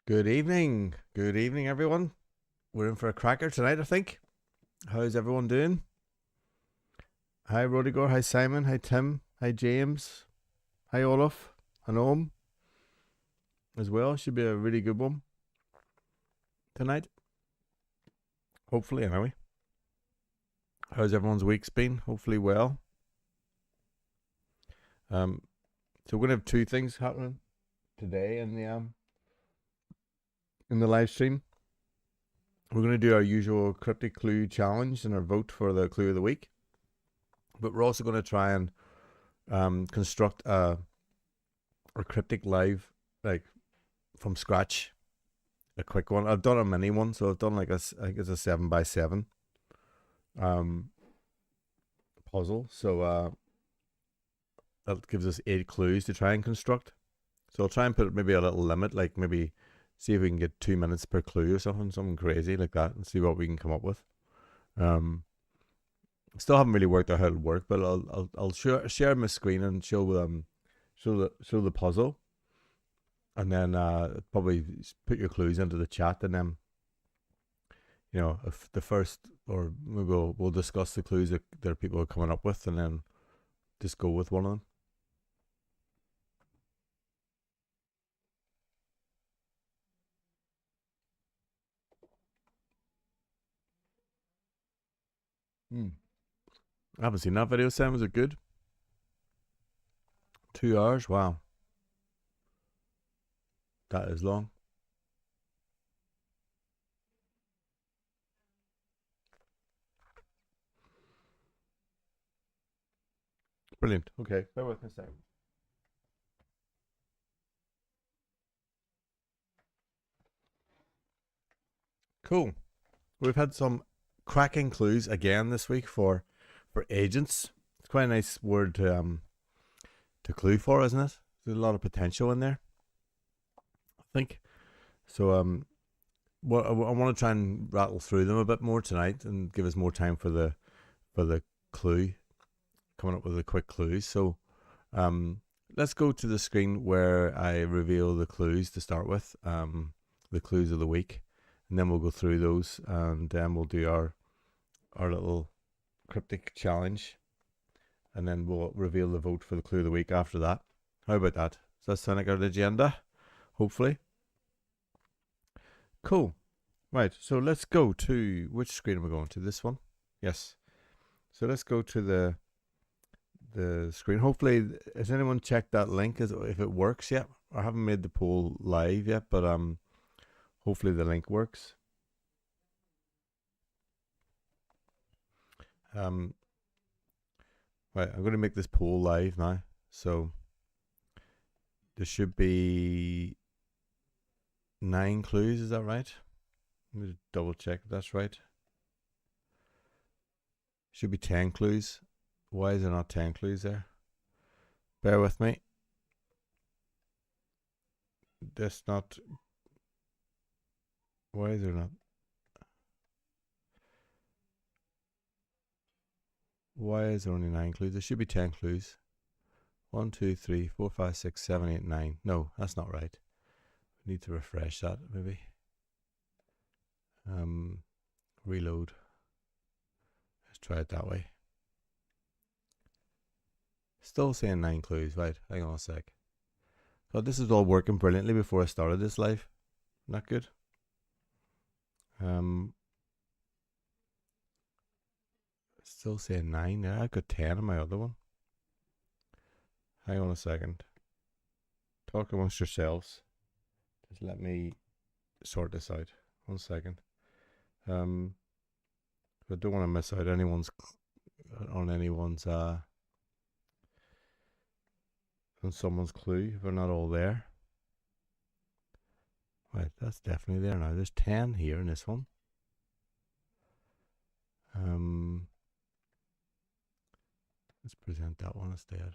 Good evening. Good evening, everyone. We're in for a cracker tonight, I think. How's everyone doing? Hi, Rodigor. Hi, Simon. Hi, Tim. Hi, James. Hi, Olaf. And Ohm as well. Should be a really good one tonight. Hopefully, anyway. How's everyone's week's been? Hopefully, well. Um, so we're gonna have two things happening today in the live stream. We're gonna do our usual cryptic clue challenge and our vote for the clue of the week. But we're also gonna try and construct a cryptic live, like, from scratch, a quick one. I've done a mini one, so I've done like I think it's a 7x7 um puzzle. So that gives us 8 clues to try and construct. So I'll try and put maybe a little limit, like maybe see if we can get 2 minutes per clue or something crazy like that, and see what we can come up with. Um, Still haven't really worked out how it'll work, but I'll share my screen and show the puzzle, and then probably put your clues into the chat, and then if the first, or maybe we'll discuss the clues that people are coming up with, and then just go with one of them. Hmm. I haven't seen that video. Sam, was it good? 2 hours. Wow, that is long. Brilliant. Okay, bear with me a second. Cool. We've had some cracking clues again this week for agents. It's quite a nice word to clue for, isn't it? There's a lot of potential in there, I think. So what I want to try and rattle through them a bit more tonight, and give us more time for the clue, coming up with the quick clues. So let's go to the screen where I reveal the clues to start with, the clues of the week, and then we'll go through those, and then we'll do our little cryptic challenge, and then we'll reveal the vote for the clue of the week after that. How about that? Does that sound like our agenda? Hopefully. Cool. Right, so let's go to, which screen are we going to? This one? Yes. So let's go to the screen. Hopefully, has anyone checked that link? If it works yet? I haven't made the poll live yet, but hopefully the link works. Um, right, I'm going to make this poll live now. So there should be 9 clues. Is that right? Let me double check if that's right. Should be 10 clues. Why is there not 10 clues there? Bear with me. That's not. Why is there not? Why is there only 9 clues? There should be 10 clues. 1, 2, 3, 4, 5, 6, 7, 8, 9. No, that's not right. We need to refresh that maybe. Reload. Let's try it that way. Still saying 9 clues. Right, hang on a sec. So this is all working brilliantly before I started this live. Not good. Still saying 9 there. I got 10 on my other one. Hang on a second. Talk amongst yourselves. Just let me sort this out. 1 second. I don't want to miss out anyone's on someone's clue if they're not all there. Right, that's definitely there now. There's 10 here in this one. Let's present that one instead.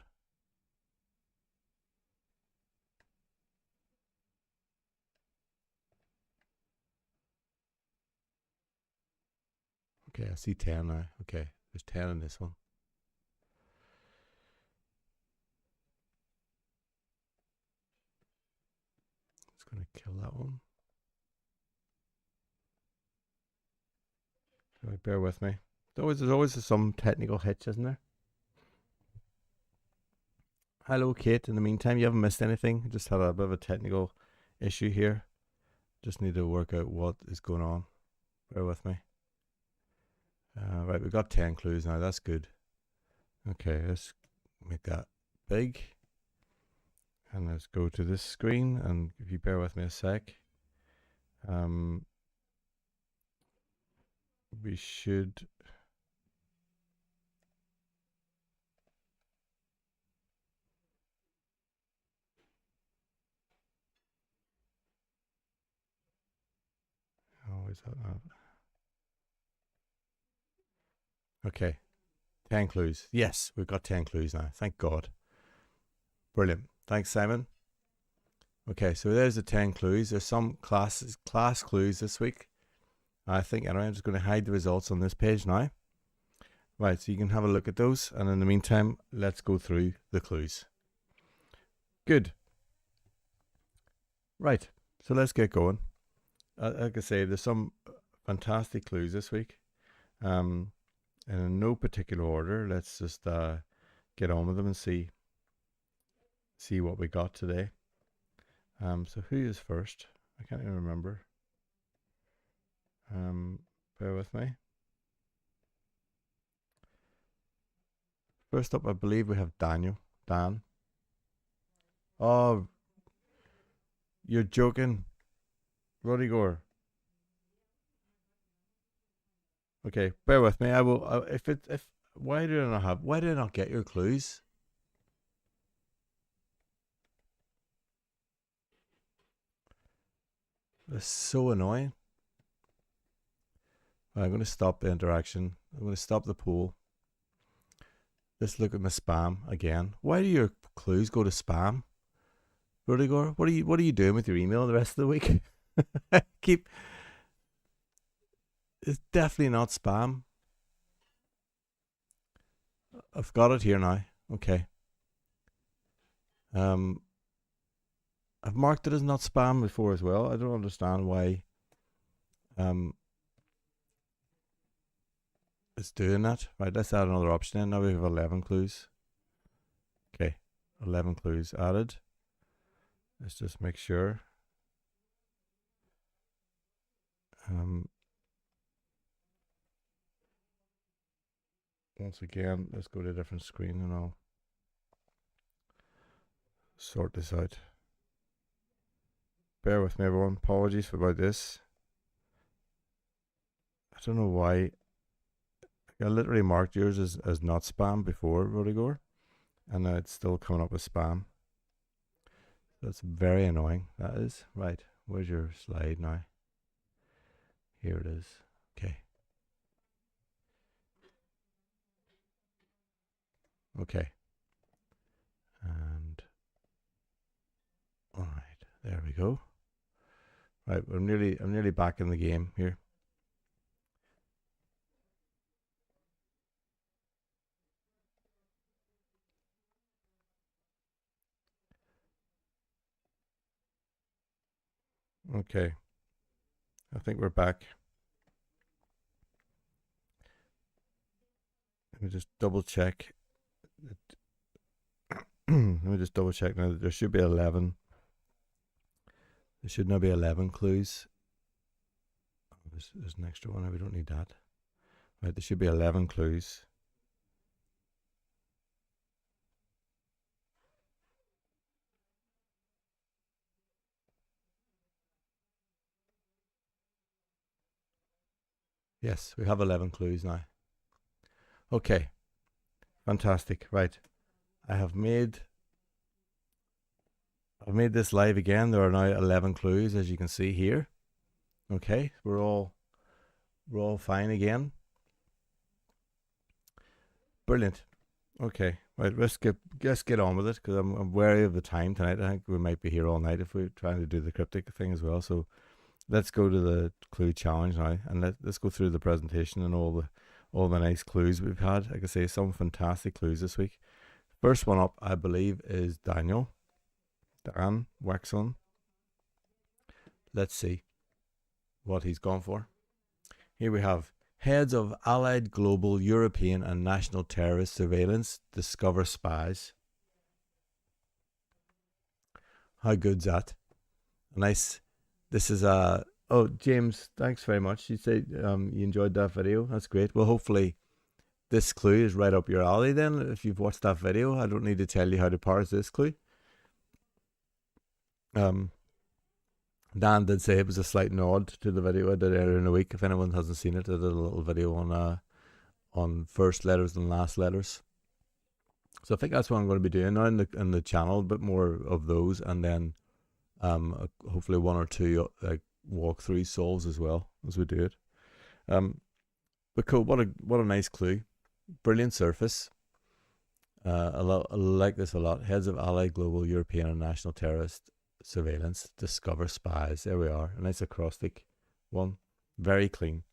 Okay, I see 10 now. Okay, there's 10 in this one. It's going to kill that one. So bear with me. There's always some technical hitch, isn't there? Hello, Kate. In the meantime, you haven't missed anything. Just had a bit of a technical issue here. Just need to work out what is going on. Bear with me. Right, we've got 10 clues now. That's good. Okay, let's make that big. And let's go to this screen. And if you bear with me a sec, we should... Oh, is that not? Okay, 10 clues. Yes, we've got 10 clues now. Thank God. Brilliant. Thanks, Simon. Okay, so there's the 10 clues. There's some class clues this week. I think anyway, I'm just going to hide the results on this page now. Right, so you can have a look at those. And in the meantime, let's go through the clues. Good. Right, so let's get going. Like I say, there's some fantastic clues this week. And in no particular order, let's just get on with them and see what we got today. So who is first? I can't even remember. Bear with me. First up, I believe we have Dan. Oh, you're joking, Roddy. Okay, bear with me. I will. Why did I not get your clues? That's so annoying. I'm going to stop the interaction. I'm going to stop the poll. Let's look at my spam again. Why do your clues go to spam? Rudiger, what are you doing with your email the rest of the week? It's definitely not spam. I've got it here now. Okay. I've marked it as not spam before as well. I don't understand why it's doing that. Right, let's add another option in. Now we have 11 clues. Okay, 11 clues added. Let's just make sure. Once again, let's go to a different screen and I'll sort this out. Bear with me, everyone. Apologies about this. I don't know why. I literally marked yours as not spam before, Rodrigo, and now it's still coming up as spam. That's very annoying. That is. Right. Where's your slide now? Here it is. Okay. Okay. And all right, there we go. Right, I'm nearly back in the game here. Okay. I think we're back. Let me just double check. Let me just double check now. There should be 11. There should now be 11 clues. There's an extra one. We don't need that. Right, there should be 11 clues. Yes, we have 11 clues now. Okay. Fantastic. Right. I've made this live again. There are now 11 clues, as you can see here. Okay, we're all fine again. Brilliant. Okay, right. Let's get on with it because I'm wary of the time tonight. I think we might be here all night if we're trying to do the cryptic thing as well. So let's go to the clue challenge now, and let's go through the presentation and all the nice clues we've had. Like I say, some fantastic clues this week. First one up, I believe, is Dan Waxon. Let's see what he's gone for. Here we have Heads of Allied global, European, and national terrorist surveillance discover spies. How good's that? Nice. This is a. Oh, James, thanks very much. You say you enjoyed that video. That's great. Well, hopefully this clue is right up your alley then. If you've watched that video, I don't need to tell you how to parse this clue. Um, Dan did say it was a slight nod to the video I did earlier in the week. If anyone hasn't seen it, I did a little video on first letters and last letters. So I think that's what I'm going to be doing now in the channel, a bit more of those, and then hopefully one or two like walkthrough solves as well as we do it. But cool, what a nice clue, brilliant surface. I like this a lot. Heads of Allied global, European, and national terrorist surveillance discover spies. There we are, a nice acrostic one, very clean.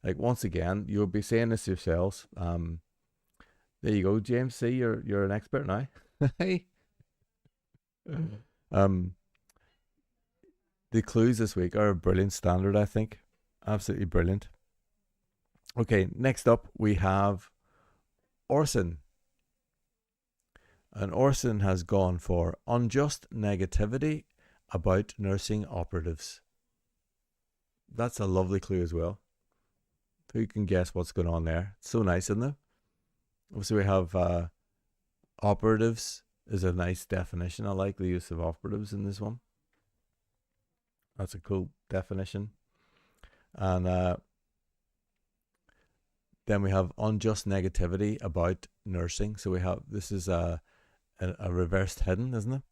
Like once again, you'll be saying this yourselves. There you go, James. See, you're an expert now. Hey. The clues this week are a brilliant standard, I think. Absolutely brilliant. Okay, next up we have Orson. And Orson has gone for unjust negativity about nursing operatives. That's a lovely clue as well. Who can guess what's going on there? It's so nice, isn't it? So we have operatives is a nice definition. I like the use of operatives in this one. That's a cool definition. And then we have unjust negativity about nursing. So we have, this is a reversed hidden, isn't it?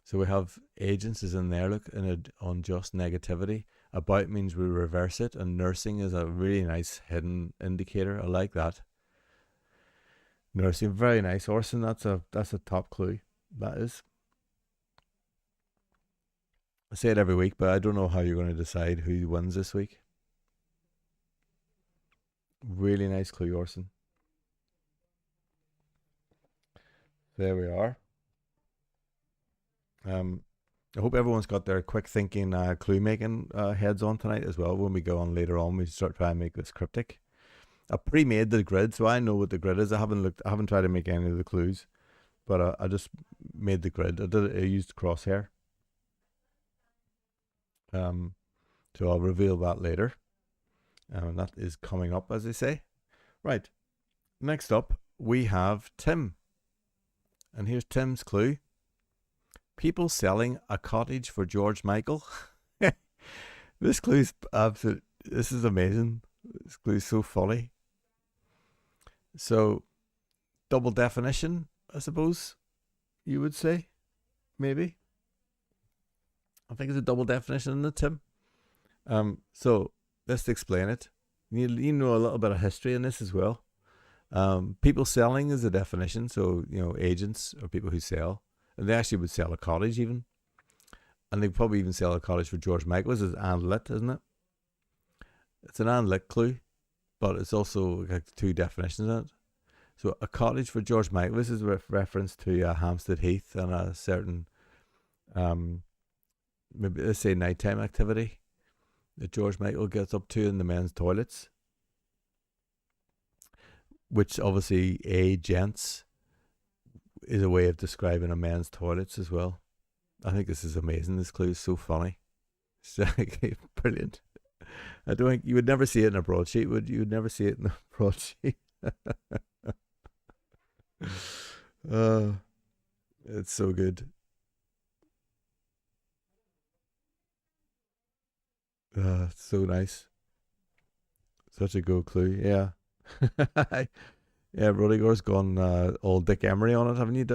So we have agents is in there, look, in an unjust negativity. About means we reverse it, and nursing is a really nice hidden indicator. I like that. Nursing, very nice. Orson, that's a top clue. That is. I say it every week, but I don't know how you're going to decide who wins this week. Really nice clue, Orson. There we are. I hope everyone's got their quick thinking clue making heads on tonight as well. When we go on later on, we start trying to make this cryptic. I pre-made the grid, so I know what the grid is. I haven't tried to make any of the clues, but I just made the grid. I used crosshair. So I'll reveal that later. That is coming up, as they say. Right. Next up, we have Tim. And here's Tim's clue. People selling a cottage for George Michael. This clue's absolute. This is amazing. This clue's so funny. So, double definition, I suppose you would say, maybe. I think it's a double definition in it, Tim. So let's explain it. You know a little bit of history in this as well. People selling is a definition, so agents or people who sell, and they actually would sell a cottage even, and they probably even sell a cottage for George Michael. This is and lit, isn't it? It's an and lit clue, but it's also like two definitions in it. So a cottage for George Michael. This is reference to Hampstead Heath and a certain, maybe let's say nighttime activity that George Michael gets up to in the men's toilets, which obviously gents is a way of describing a men's toilets as well. I think this is amazing. This clue is so funny. It's like, brilliant. I don't think you would never see it in a broadsheet, would you? Would never see it in a broadsheet. It's so good. It's so nice. Such a good clue. Yeah. Yeah, Rudiger's gone all Dick Emery on it, haven't you?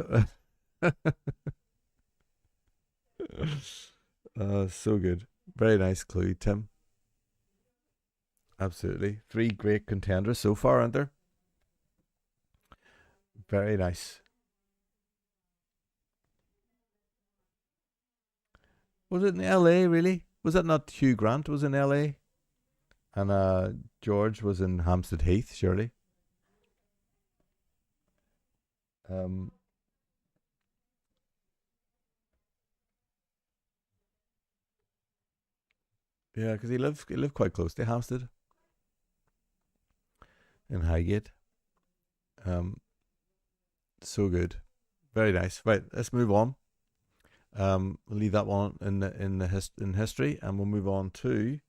So good. Very nice clue, Tim. Absolutely. 3 great contenders so far, aren't there? Very nice. Was it in LA, really? Was that not Hugh Grant was in LA? And George was in Hampstead Heath, surely. Um, yeah, because he lived quite close to Hampstead. in Highgate. So good. Very nice. Right, let's move on. We'll leave that one in history, and we'll move on to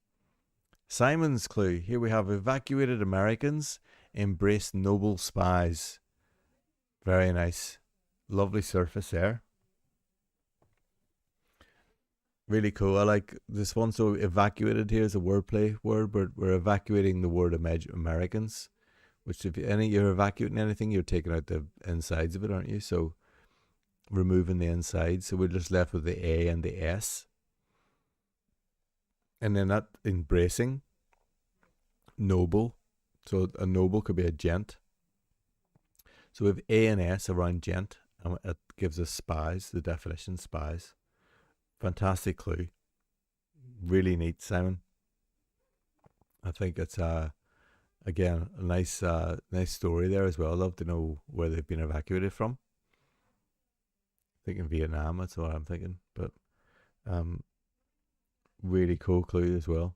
Simon's clue. Here we have evacuated Americans embrace noble spies. Very nice. Lovely surface there. Really cool. I like this one. So evacuated here is a wordplay word. We're evacuating the word Americans, which if you're evacuating anything, you're taking out the insides of it, aren't you? So removing the inside. So we're just left with the A and the S. And then that embracing, noble. So a noble could be a gent. So we have A and S around gent, and it gives us spies, the definition spies. Fantastic clue. Really neat, Simon. I think it's again a nice story there as well. I'd love to know where they've been evacuated from. Thinking Vietnam, that's what I'm thinking. But really cool clue as well.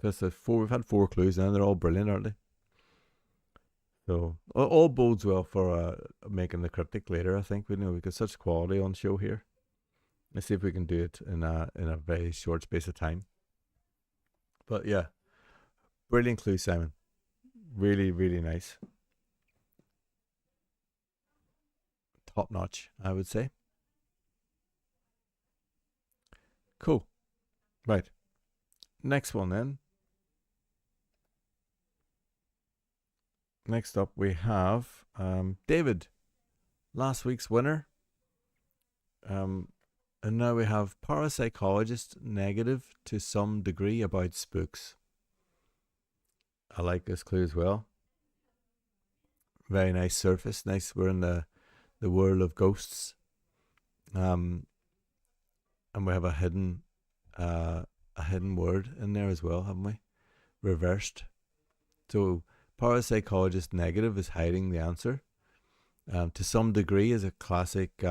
That's we've had 4 clues now, and they're all brilliant, aren't they? So all bodes well for making the cryptic later. I think we got such quality on show here. Let's see if we can do it in a very short space of time. But yeah, brilliant clue, Simon. Really, really nice. Top notch, I would say. Cool. Right. Next one then. Next up we have David, last week's winner. And now we have parapsychologist negative to some degree about spooks. I like this clue as well. Very nice surface. Nice. We're in the world of ghosts. And we have a hidden word in there as well, haven't we? Reversed. So parapsychologist negative is hiding the answer. To some degree is a classic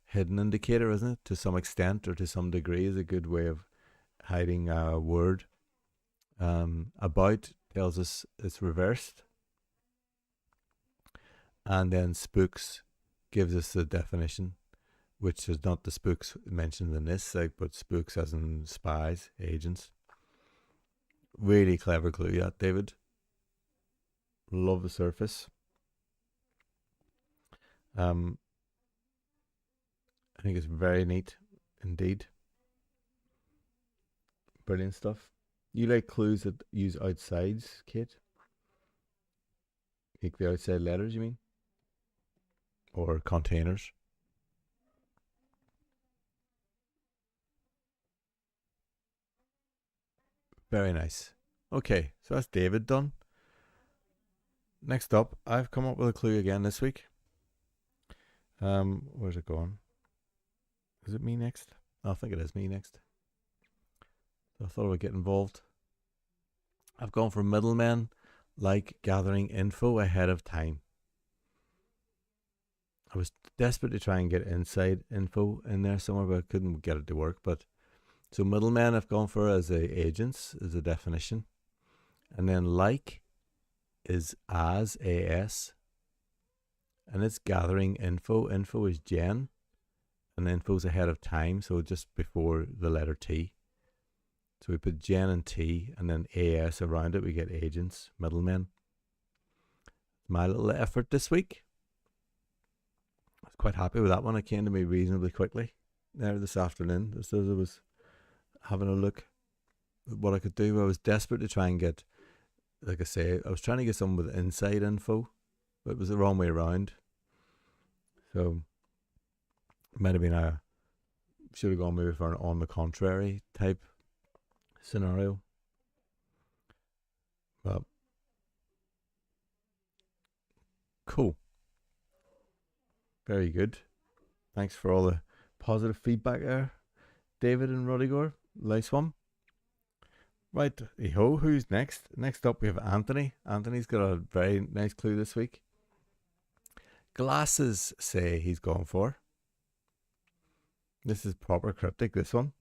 hidden indicator, isn't it? To some extent or to some degree is a good way of hiding a word. About tells us it's reversed. And then spooks gives us the definition, which is not the spooks mentioned in this, but spooks as in spies, agents. Really clever clue, yeah, David. Love the surface. I think it's very neat indeed. Brilliant stuff. You like clues that use outsides, Kate? Like the outside letters, you mean? Or containers? Very nice. Okay, so that's David done. Next up, I've come up with a clue again this week. Where's it going? Is it me next? I think it is me next. I thought I would get involved. I've gone for middlemen like gathering info ahead of time. I was desperate to try and get inside info in there somewhere, but I couldn't get it to work. But so middlemen I've gone for as agents is a definition, and then like is as and it's gathering info. Info is gen, and info's ahead of time, so just before the letter T. So we put gen and T, and then as around it. We get agents, middlemen. My little effort this week. I was quite happy with that one. It came to me reasonably quickly there this afternoon, just as I was having a look at what I could do. I was desperate to try and get, like I say, I was trying to get someone with inside info, but it was the wrong way around. So it might have been should have gone maybe for an on the contrary type scenario. But cool. Very good. Thanks for all the positive feedback there, David and Rodrigor. Nice one. Right, who's next? Next up we have Anthony. Anthony's got a very nice clue this week. Glasses say he's gone for. This is proper cryptic, this one.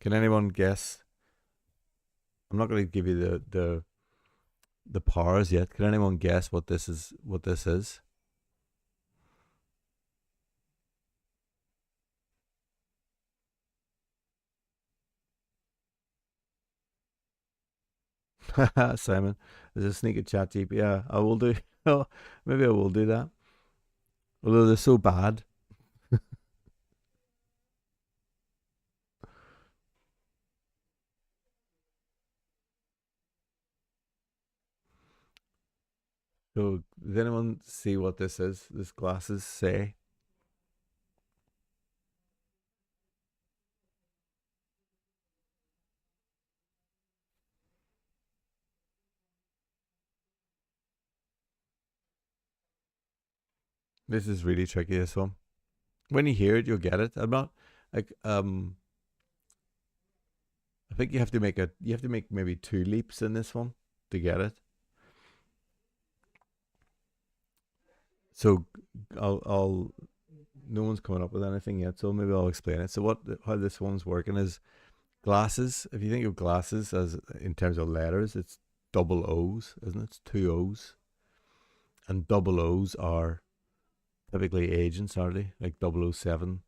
Can anyone guess? I'm not going to give you the the powers yet. Can anyone guess what this is? What this is? Simon, there's a sneak at chat GP. Yeah, I will do. Oh, maybe I will do that. Although they're so bad. So, does anyone see what this is? This glasses say this is really tricky. This one. When you hear it, you'll get it. I'm not like I think you have to make maybe two leaps in this one to get it. So I'll no one's coming up with anything yet, so maybe I'll explain it. So what how this one's working is glasses. If you think of glasses as in terms of letters, it's double O's, isn't it? It's two O's, and double O's are typically agents, are they? Like 007,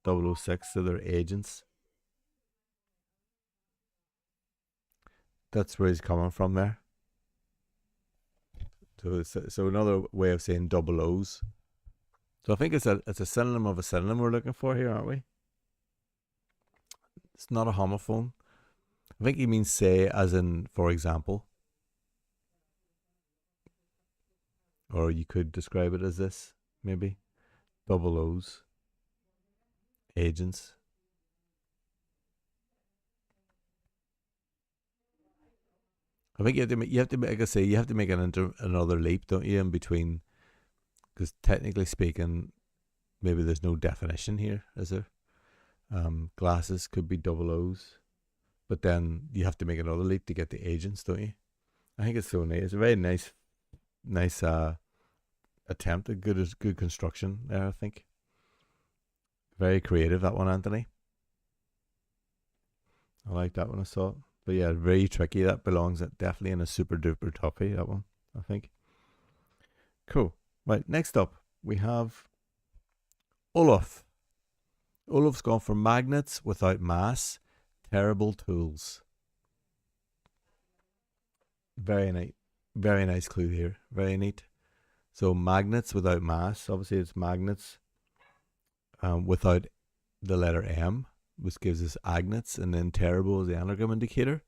006, so they're agents. That's where he's coming from there. So another way of saying double O's. So I think it's a synonym of a synonym we're looking for here, aren't we? It's not a homophone. I think he means say, as in for example, or you could describe it as this maybe double O's agents. I think you have to like I say you have to make another leap, don't you, in between? Because technically speaking, maybe there's no definition here, is there? Glasses could be double O's, but then you have to make another leap to get the agents, don't you? I think it's so nice. It's a very nice attempt. A good construction there. I think very creative that one, Anthony. I like that one. I saw it, but yeah, very tricky. That belongs definitely in a super duper toughie. That one, I think. Cool. Right. Next up, we have Olaf. Olaf's gone for magnets without mass. Terrible tools. Very neat. Very nice clue here. Very neat. So magnets without mass. Obviously, it's magnets without the letter M, which gives us agnets, and then terrible is the anagram indicator,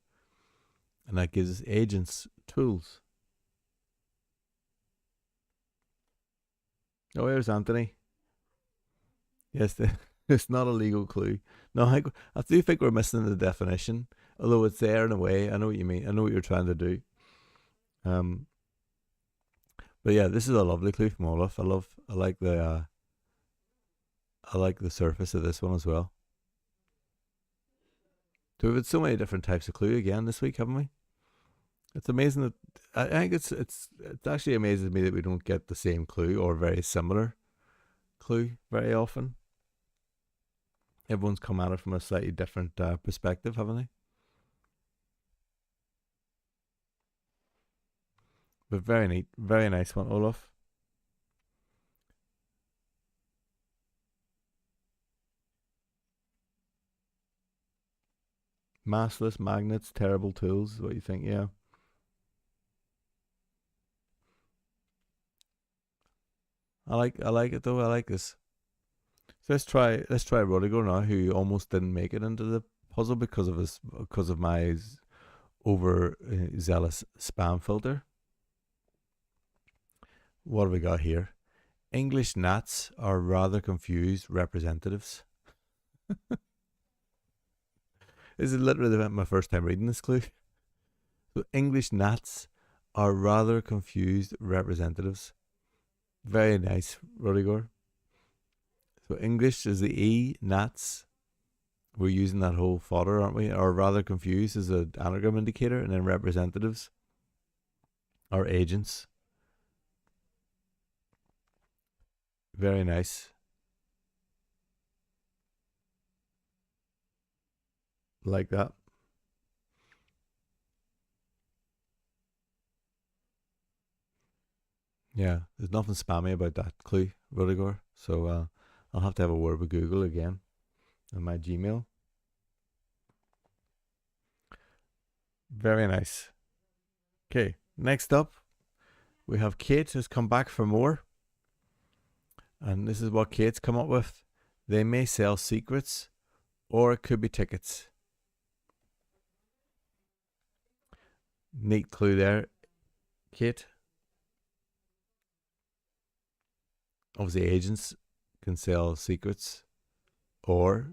and that gives us agents, tools. Oh, here's Anthony. Yes, it's not a legal clue. No, I do think we're missing the definition, although it's there in a way. I know what you mean. I know what you're trying to do. Um, but yeah, this is a lovely clue from Olaf. I like the surface of this one as well. So we've had so many different types of clue again this week, haven't we? It's amazing that I think it's actually amazes me that we don't get the same clue or very similar clue very often. Everyone's come at it from a slightly different perspective, haven't they? But very neat, very nice one, Olaf. Massless magnets, terrible tools. What do you think? Yeah, I like it though. I like this. So let's try Rodigo now, who almost didn't make it into the puzzle because of my over zealous spam filter. What have we got here? English gnats are rather confused representatives. This is literally my first time reading this clue. So English gnats are rather confused representatives. Very nice, Rodiger. So English is the E, gnats. We're using that whole fodder, aren't we? Are rather confused as an anagram indicator, and then representatives are agents. Very nice. Like that. Yeah, there's nothing spammy about that clue, Rudiger. So I'll have to have a word with Google again on my Gmail. Very nice. Okay, next up, we have Kate has come back for more. And this is what Kate's come up with. They may sell secrets, or it could be tickets. Neat clue there, Kate. Obviously, agents can sell secrets, or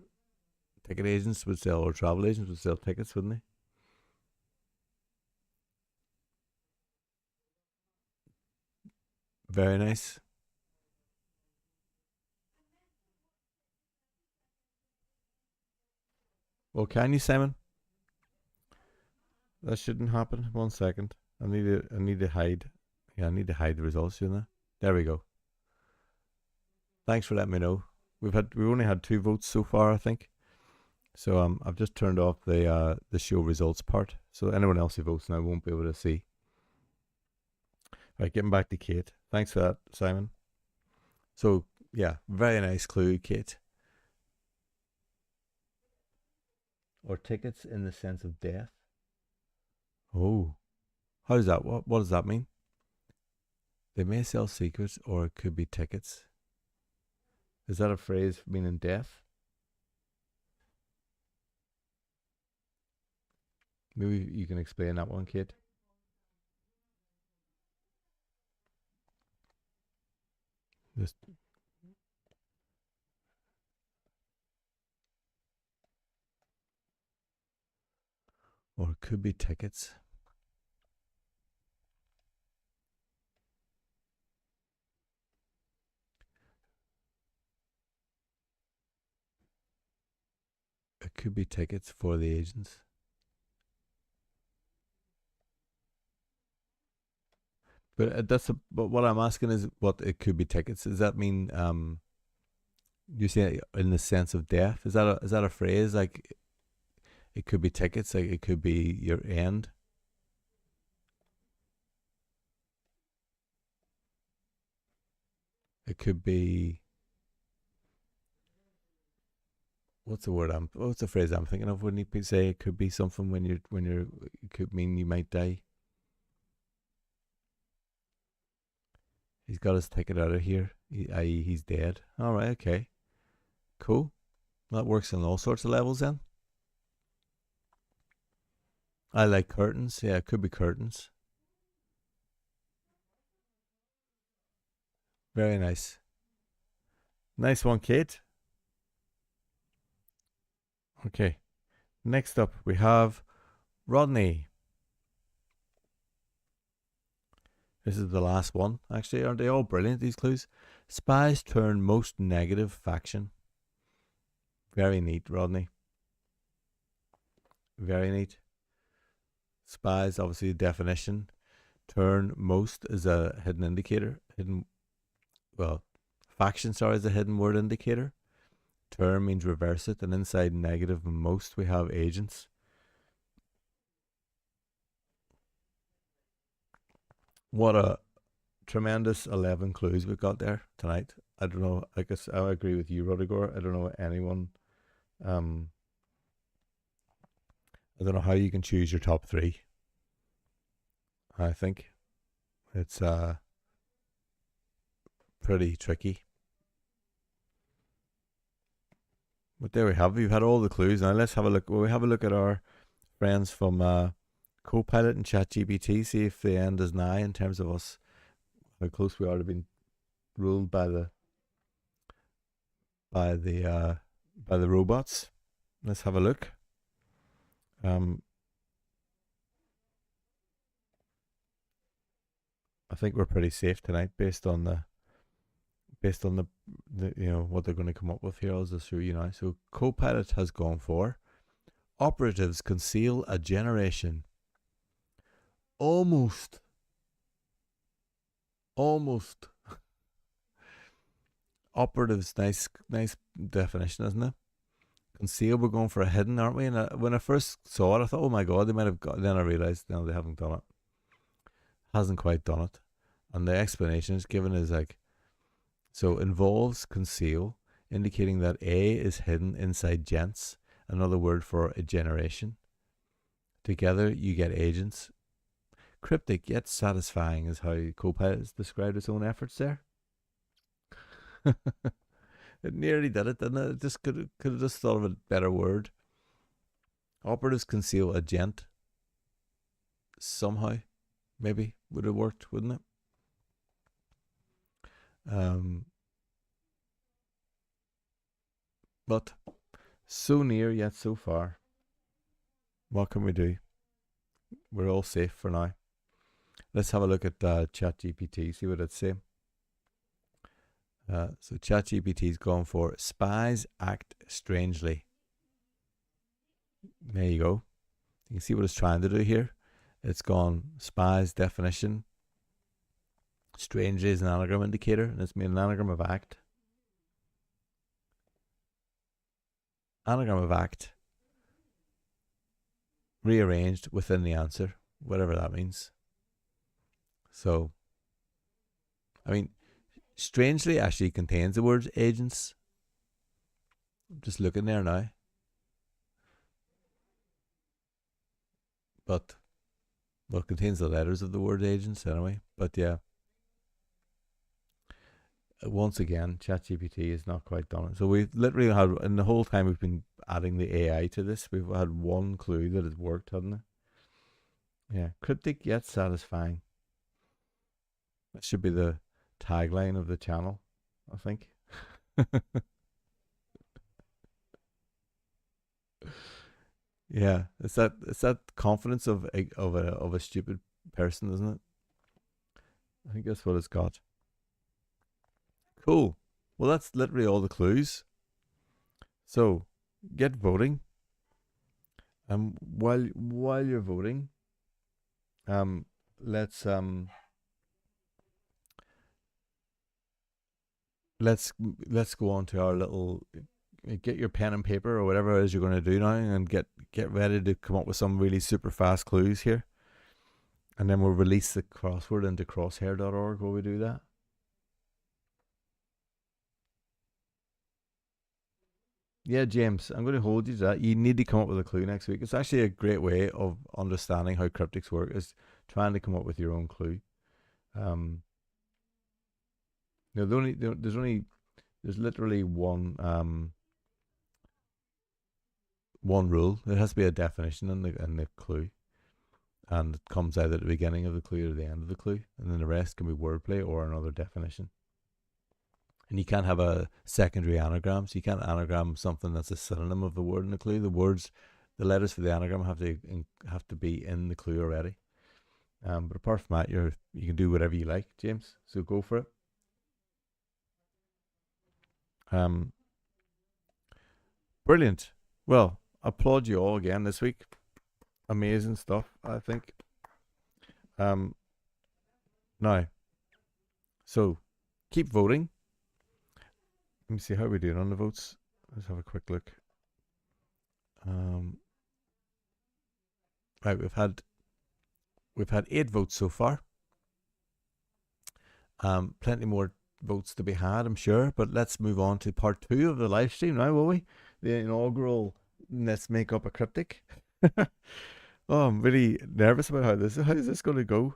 ticket agents would sell, or travel agents would sell tickets, wouldn't they? Very nice. Well, can you, Simon? That shouldn't happen. 1 second. I need to hide. Yeah, I need to hide the results, shouldn't I? There we go. Thanks for letting me know. We've only had 2 votes so far, I think. So I've just turned off the show results part, so anyone else who votes now won't be able to see. Right, getting back to Kate. Thanks for that, Simon. So yeah, very nice clue, Kate. Or tickets in the sense of death. Oh, how does that? What does that mean? They may sell secrets, or it could be tickets. Is that a phrase meaning death? Maybe you can explain that one, Kate. Just or it could be tickets. It could be tickets for the agents. But but what I'm asking is what it could be tickets. Does that mean you say in the sense of death? Is that a phrase like it could be tickets, like it could be your end? It could be what's the phrase I'm thinking of when you say it could be something when you're it could mean you might die. He's got his ticket out of here, i.e. he's dead. All right, okay, cool. That works on all sorts of levels then. I like curtains. Yeah, it could be curtains. Very nice. Nice one, Kate. Okay. Next up, we have Rodney. This is the last one. Actually, aren't they all brilliant, these clues? Spies turn most negative faction. Very neat, Rodney. Very neat. Spies, obviously, definition. Turn most is a hidden indicator. Well, faction, sorry, is a hidden word indicator. Turn means reverse it. And inside negative and most, we have agents. What a tremendous 11 clues we've got there tonight. I don't know. I guess I agree with you, Rodiger. I don't know anyone. Um, I don't know how you can choose your top 3. I think it's pretty tricky. But there we have. We've had all the clues. Now let's have a look. Well, we have a look at our friends from Copilot and ChatGPT. See if the end is nigh in terms of us, how close we are to being ruled by by the uh, the robots. Let's have a look. Um, I think we're pretty safe tonight based on the what they're going to come up with here. I'll just show you now. So Copilot has gone for operatives conceal a generation. Almost, almost. Operatives, nice definition, isn't it? Conceal, we're going for a hidden, aren't we? And when I first saw it, I thought, oh my god, they might have got. Then I realized, no, they haven't done it. Hasn't quite done it. And the explanation is given is like, so involves conceal, indicating that A is hidden inside gents, another word for a generation. Together you get agents. Cryptic yet satisfying is how Copilot has described its own efforts there. It nearly did it, didn't it? It just could have just thought of a better word. Operatives conceal a gent. Somehow, maybe would have worked, wouldn't it? But so near yet so far. What can we do? We're all safe for now. Let's have a look at ChatGPT, see what it's saying. So ChatGPT's gone for spies act strangely. There you go. You can see what it's trying to do here. It's gone spies definition. Strangely is an anagram indicator, and it's made an anagram of act. Anagram of act rearranged within the answer, whatever that means. So, I mean, strangely actually contains the word agents. I'm just looking there now. But, well, it contains the letters of the word agents anyway. But yeah, once again, ChatGPT is not quite done it. So we've literally had, in the whole time we've been adding the AI to this, we've had one clue that has worked, hasn't it? Yeah, cryptic yet satisfying. That should be the tagline of the channel, I think. Yeah, it's that confidence of a stupid person, isn't it? I think that's what it's got. Cool. Well, that's literally all the clues. So, get voting. While you're voting, let's let's go on to our little, get your pen and paper or whatever it is you're going to do now, and get ready to come up with some really super fast clues here, and then we'll release the crossword into crosshair.org. Will we do that? Yeah, James, I'm going to hold you to that. You need to come up with a clue next week. It's actually a great way of understanding how cryptics work, is trying to come up with your own clue. There's literally one rule. There has to be a definition in the clue, and it comes either at the beginning of the clue or the end of the clue, and then the rest can be wordplay or another definition. And you can't have a secondary anagram, so you can't anagram something that's a synonym of the word in the clue. The letters for the anagram have to be in the clue already. But apart from that, you can do whatever you like, James. So go for it. Brilliant. Well, applaud you all again this week. Amazing stuff, I think. Now, so keep voting. Let me see how we're doing on the votes. Let's have a quick look. Right, we've had 8 votes so far. Plenty more votes to be had, I'm sure. But let's move on to part 2 of the live stream now, will we? The inaugural Let's Make Up a Cryptic. Oh, I'm really nervous about how is this going to go.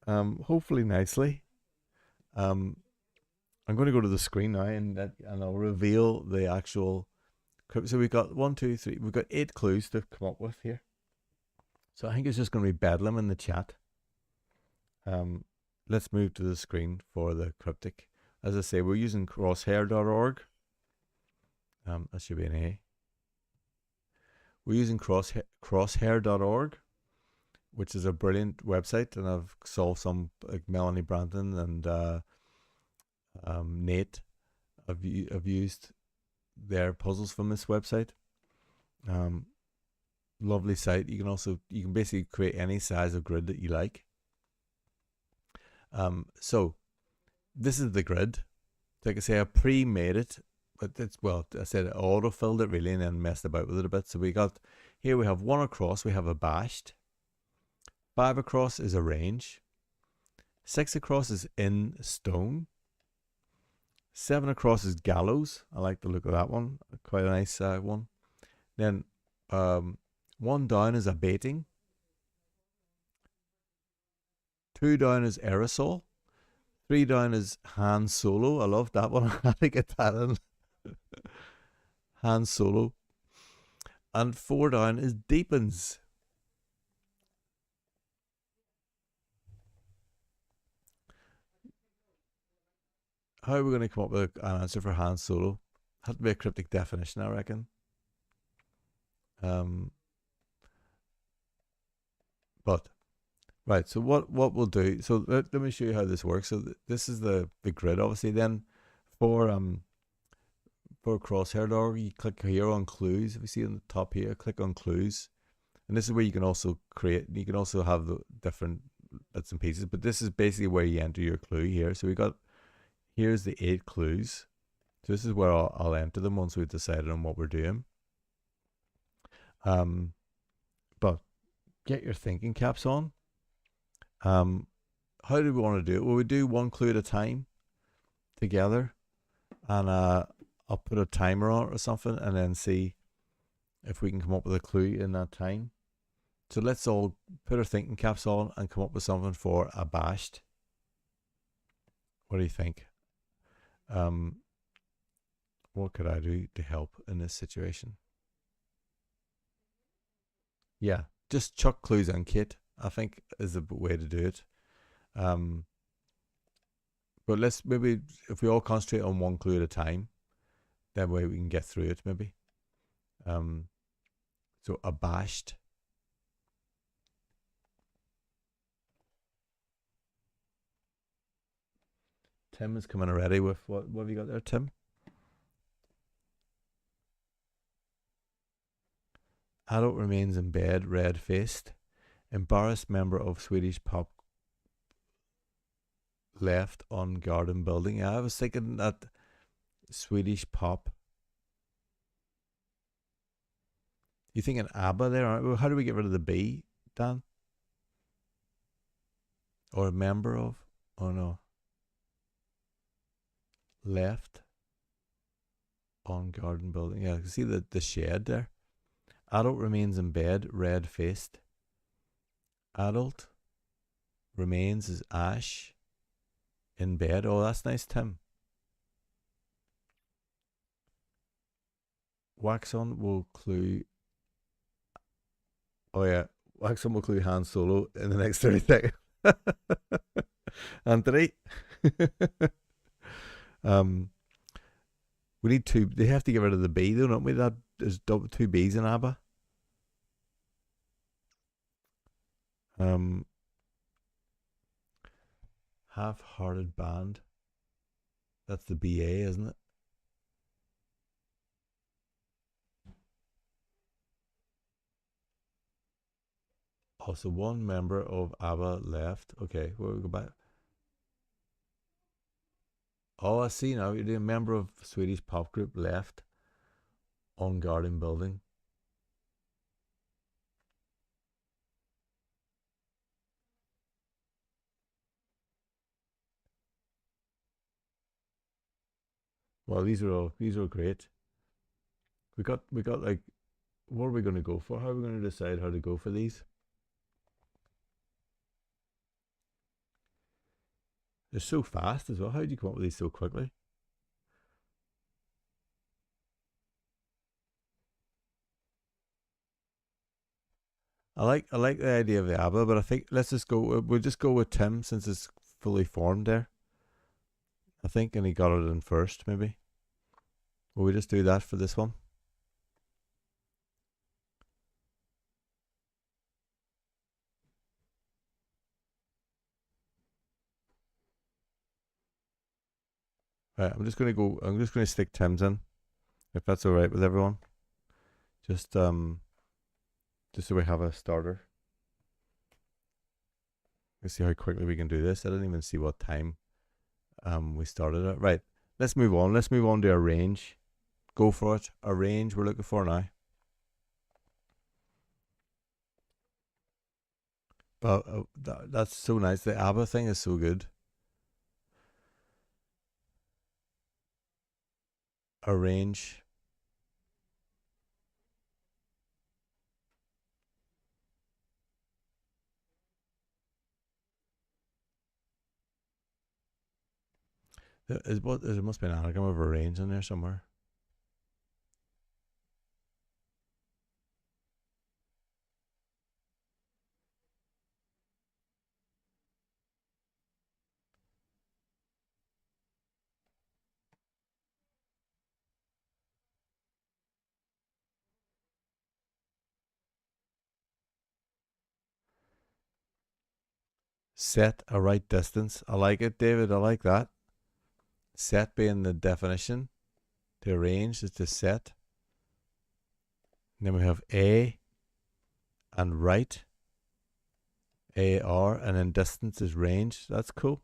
Hopefully nicely. I'm going to go to the screen now, and I'll reveal the actual. So we've got 1, 2, 3. We've got 8 clues to come up with here. So I think it's just going to be bedlam in the chat. Let's move to the screen for the cryptic. As I say, we're using crosshair.org. That should be an A. We're using crosshair.org, which is a brilliant website, and I've solved some, like Melanie Branton and Nate. I've used their puzzles from this website. Lovely site. You can basically create any size of grid that you like. So this is the grid. Like I say, I pre-made it, but I said I auto-filled it really, and then messed about with it a bit. So we have 1 across. We have a bashed. 5 across is a range. 6 across is in stone. 7 across is gallows. I like the look of that one. Quite a nice one. Then 1 down is abating. 2 down is aerosol. 3 down is Han Solo. I love that one. How to get that in? Han Solo. And 4 down is deepens. How are we going to come up with an answer for Han Solo? Had to be a cryptic definition, I reckon. But right, so what we'll do? So let me show you how this works. So this is the grid, obviously. Then for crosshair dog, you click here on clues. If you see on the top here, click on clues, and this is where you can also create. You can also have the different bits and pieces. But this is basically where you enter your clue here. So we got here's the 8 clues. So this is where I'll enter them once we've decided on what we're doing. But get your thinking caps on. How do we want to do it? Well, we do 1 clue at a time together, and I'll put a timer on it or something, and then see if we can come up with a clue in that time. So let's all put our thinking caps on and come up with something for abashed. What do you think? What could I do to help in this situation? Yeah, just chuck clues in, Kate. I think is the way to do it. But let's maybe, if we all concentrate on 1 clue at a time, that way we can get through it maybe. So abashed. Tim is coming already with what have you got there, Tim? Adult remains in bed, red-faced. Embarrassed member of Swedish pop left on garden building. Yeah, I was thinking that Swedish pop. You thinking ABBA there? Aren't we? How do we get rid of the B, Dan? Or a member of? Oh no. Left on garden building. Yeah, you see the shed there. Adult remains in bed, red-faced. Adult remains is Ash in bed. Oh, that's nice, Tim. Wax on will clue. Oh yeah, wax on will clue Han Solo in the next 30 seconds. Anthony. We need 2. They have to get rid of the B though, don't we? That there's 2 B's in ABBA. Half-hearted band. That's the BA, isn't it? Also, 1 member of ABBA left. Okay, we'll go back. Oh, I see now. You're a member of Swedish pop group left on garden building. Well, these are great. We got like, what are we going to go for? How are we going to decide how to go for these? They're so fast as well. How did you come up with these so quickly? I like the idea of the ABBA, but I think let's just go. We'll just go with Tim since it's fully formed there. I think, and he got it in first, maybe. Will we just do that for this one? Right, I'm just gonna go. I'm just gonna stick Tim's in, if that's all right with everyone. Just so we have a starter. Let's see how quickly we can do this. I didn't even see what time we started it. Right, let's move on. Let's move on to arrange. Go for it. Arrange. We're looking for now. But that's so nice. The ABBA thing is so good. Arrange. There must be an anagram of arrange in there somewhere. Set a right distance. I like it, David. I like that. Set being the definition. The arrange is to set. And then we have A and right. AR, and then distance is range. That's cool.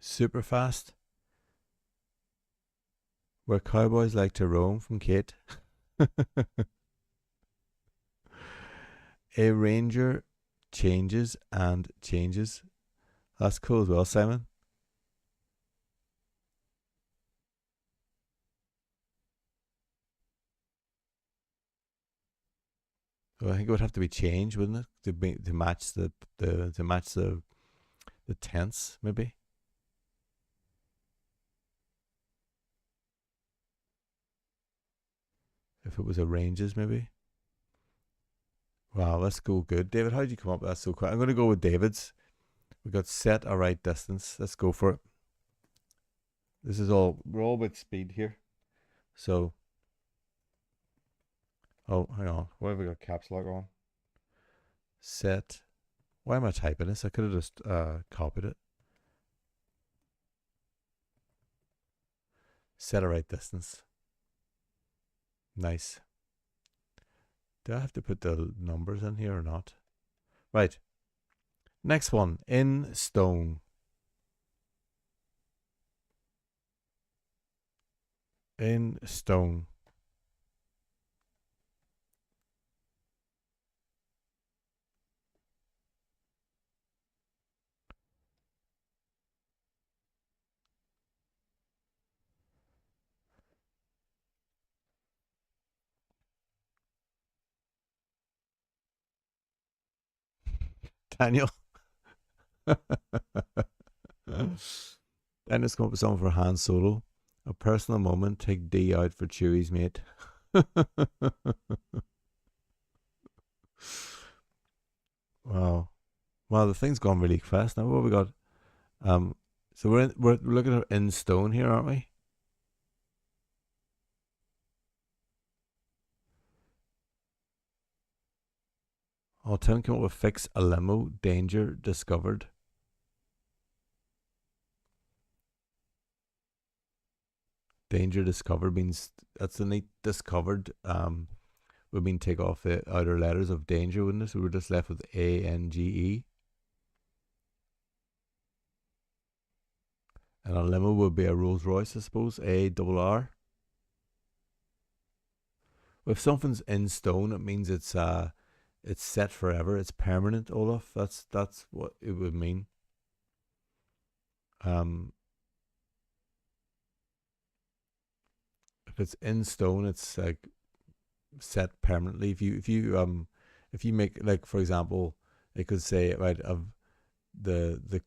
Super fast. Where cowboys like to roam from Kate. A ranger changes and changes. That's cool as well, Simon. Well, I think it would have to be changed, wouldn't it, to match the tense, maybe. If it was a ranges, maybe. Wow, let's go good. David, how did you come up with that so quick? I'm going to go with David's. We got set a right distance. Let's go for it. We're all about speed here. So, oh, hang on. Why have we got caps lock on? Set. Why am I typing this? I could have just copied it. Set a right distance. Nice. Do I have to put the numbers in here or not? Right. Next one. In stone. In stone. Daniel. Daniel's come up with something for Han Solo. A personal moment. Take D out for Chewie's mate. Wow. Wow, the thing's gone really fast now. What have we got? Um, so we're looking at in stone here, aren't we? Oh, Tim came up with fix a limo. Danger discovered. Danger discovered means that's a neat discovered. We mean take off the outer letters of danger, wouldn't it? So we're just left with ANGE. And a limo would be a Rolls Royce, I suppose. ARR. If something's in stone, it means it's set forever. It's permanent, Olaf. That's what it would mean. Um, if it's in stone, it's like set permanently. If you make, like, for example, it could say, right, of the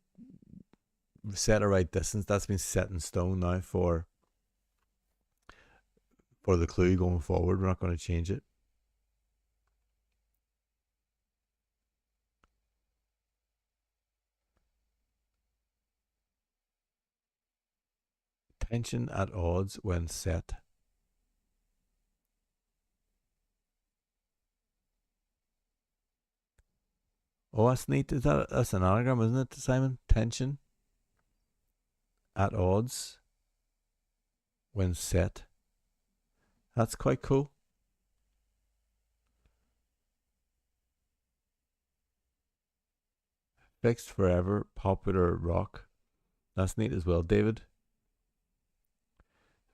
set a right distance. That's been set in stone now for the clue going forward. We're not going to change it. Tension at odds when set. Oh, that's neat. That's an anagram, isn't it, Simon? Tension at odds when set. That's quite cool. Fixed forever, popular rock. That's neat as well, David.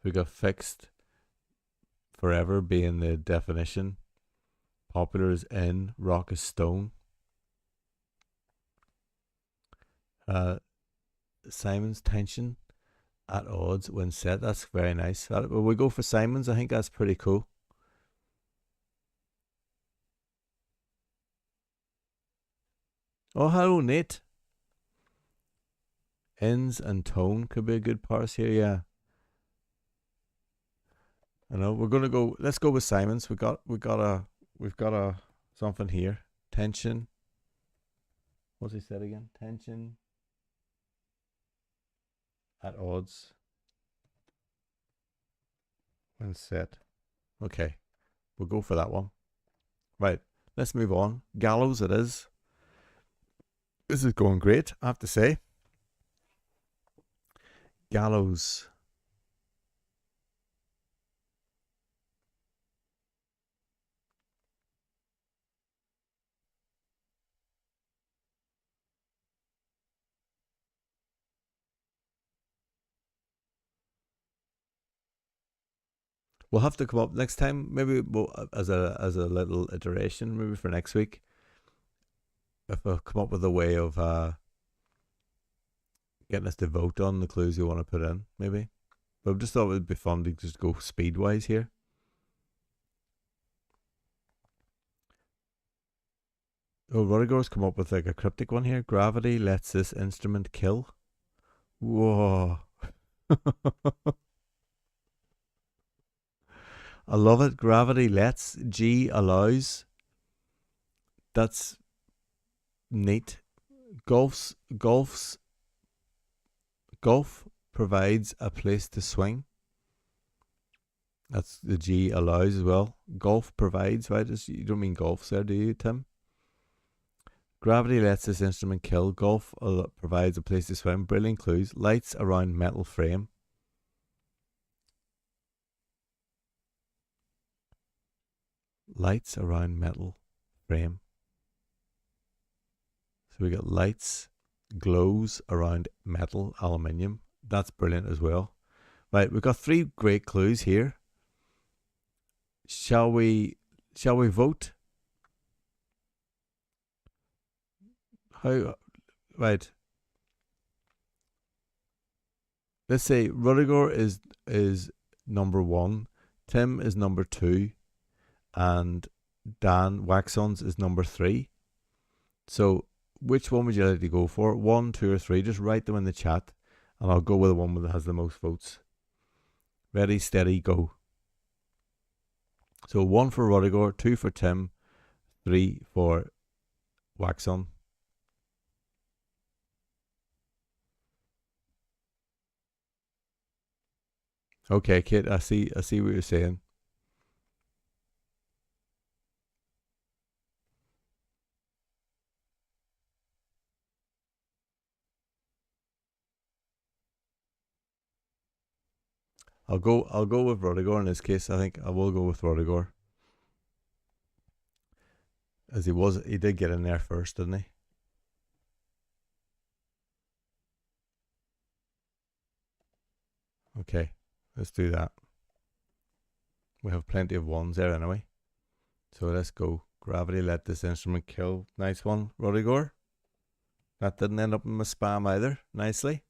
We got fixed forever being the definition. Popular is in, rock is stone. Uh, Simon's tension at odds when set. That's very nice. Will we go for Simon's? I think that's pretty cool. Oh, hello, Nate. Ins and tone could be a good parse here. Yeah, I know. We're gonna go. Let's go with Simon's. We've got a something here. Tension. What's he said again? Tension at odds when set. Okay, we'll go for that one. Right. Let's move on. Gallows it is. This is going great, I have to say. Gallows. We'll have to come up next time. Maybe we'll, as a little iteration, maybe for next week, if I come up with a way of getting us to vote on the clues we want to put in, maybe. But I just thought it would be fun to just go speed wise here. Oh, Rodrigo's come up with like a cryptic one here. Gravity lets this instrument kill. Whoa. I love it. Gravity lets, G allows. That's neat. Golf provides a place to swing. That's the G allows as well. Golf provides, right? You don't mean golf there, do you, Tim? Gravity lets this instrument kill. Golf provides a place to swim. Brilliant clues. Lights around metal frame. Lights around metal frame. So we got lights, glows around metal, aluminium. That's brilliant as well. Right, we've got 3 great clues here. Shall we vote? How? Right. Let's say Rudiger is number 1, Tim is number 2, and Dan Waxons is number 3. So which one would you like to go for? 1, 2, or 3? Just write them in the chat, and I'll go with the one that has the most votes. Ready, steady, go. So 1 for Rudiger, 2 for Tim, 3 for Waxon. Okay, Kit, I see what you're saying. I'll go with Rudiger in this case. I think I will go with Rudiger. As he did get in there first, didn't he? Okay, let's do that. We have plenty of ones there anyway. So let's go. Gravity let this instrument kill. Nice one, Rudiger. That didn't end up in my spam either. Nicely.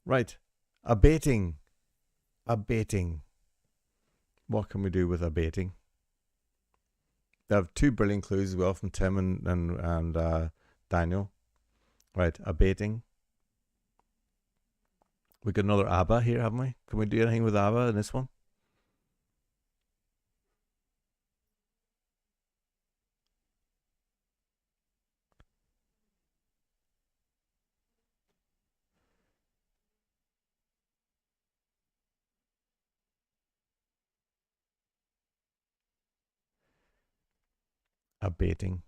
Right. Abating. What can we do with abating? They have 2 brilliant clues as well from Tim and Daniel. Right, abating. We got another ABBA here, haven't we? Can we do anything with ABBA in this one? Abating.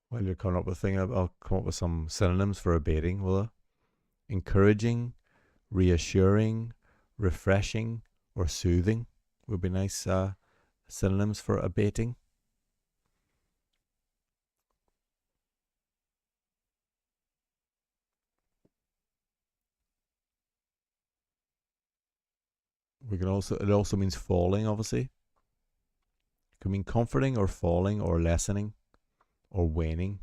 While you're coming up with a thing, I'll come up with some synonyms for abating, will I? Encouraging, reassuring, refreshing, or soothing would be nice synonyms for abating. It also means falling, obviously. It can mean comforting or falling or lessening or waning.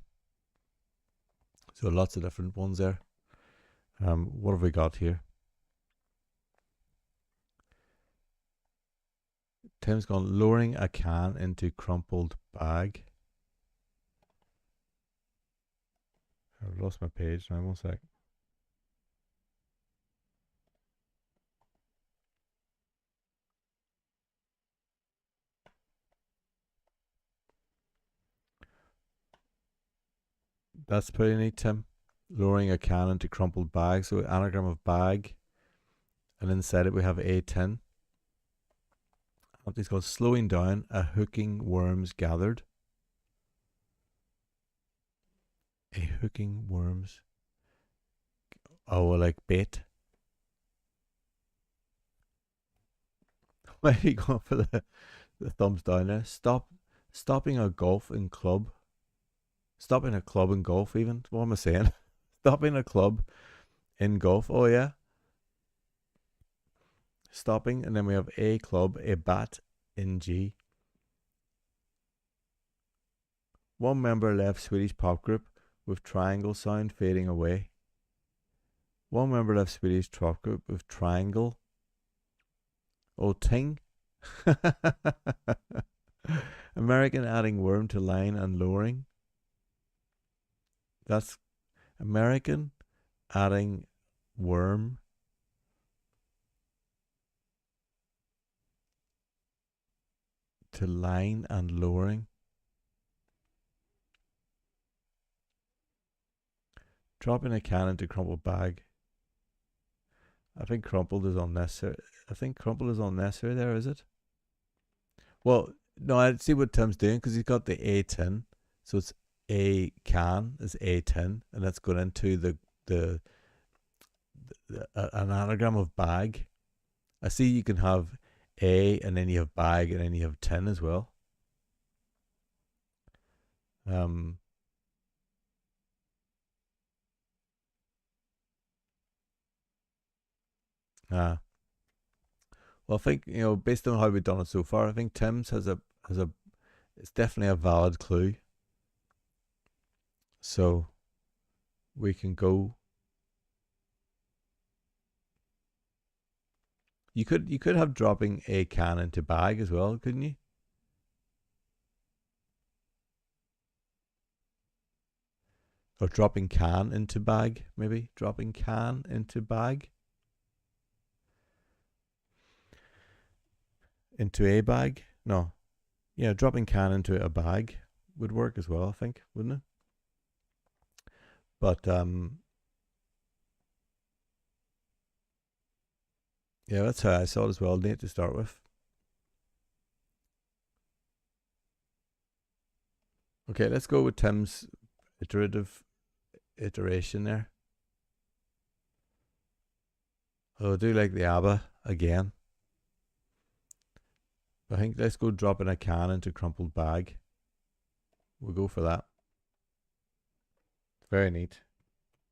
So lots of different ones there. What have we got here? Tim's gone lowering a can into crumpled bag. I've lost my page now. 1 sec. That's pretty neat, Tim. Lowering a can into crumpled bag. So anagram of bag. And inside it we have a tin. It's called slowing down a hooking worms gathered. A hooking worms. Oh, like bait. Why are you going for the thumbs down there? Stopping a golf in club. Stopping a club in golf even. What am I saying? Stopping a club in golf. Oh yeah. Stopping, and then we have a club, a bat in G. One member left Swedish pop group with triangle sound fading away. One member left Swedish pop group with triangle. Oh, ting. American adding worm to line and lowering. That's American adding worm to line and lowering. Dropping a can into crumpled bag. I think crumpled is unnecessary. I think crumpled is unnecessary there, is it? Well, no, I see what Tim's doing because he's got the A10. So it's a can is A10, and that's going into the an anagram of bag. I see you can have A and then you have bag and then you have tin as well. Um, uh, well, I think based on how we've done it so far, I think Tim's has a it's definitely a valid clue. So we can go. You could have dropping a can into bag as well, couldn't you? Or dropping can into bag, maybe dropping can into bag into a bag. No, yeah, dropping can into a bag would work as well. I think, wouldn't it? But yeah, that's how I saw it as well. Neat to start with. Okay, let's go with Tim's iteration there. Oh, I do like the ABBA again. I think let's go dropping a can into crumpled bag. We'll go for that. Very neat.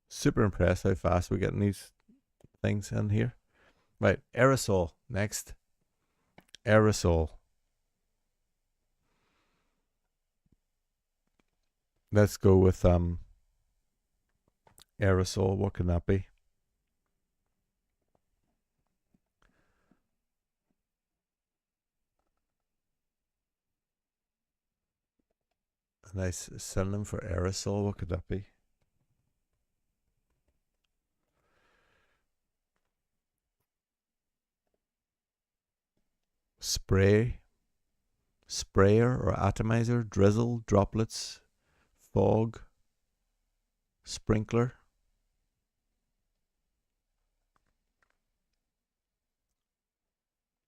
Super impressed how fast we're getting these things in here. Right, aerosol next. Aerosol. Let's go with aerosol. What can that be? A nice synonym for aerosol. What could that be? Spray, sprayer or atomizer, drizzle, droplets, fog, sprinkler.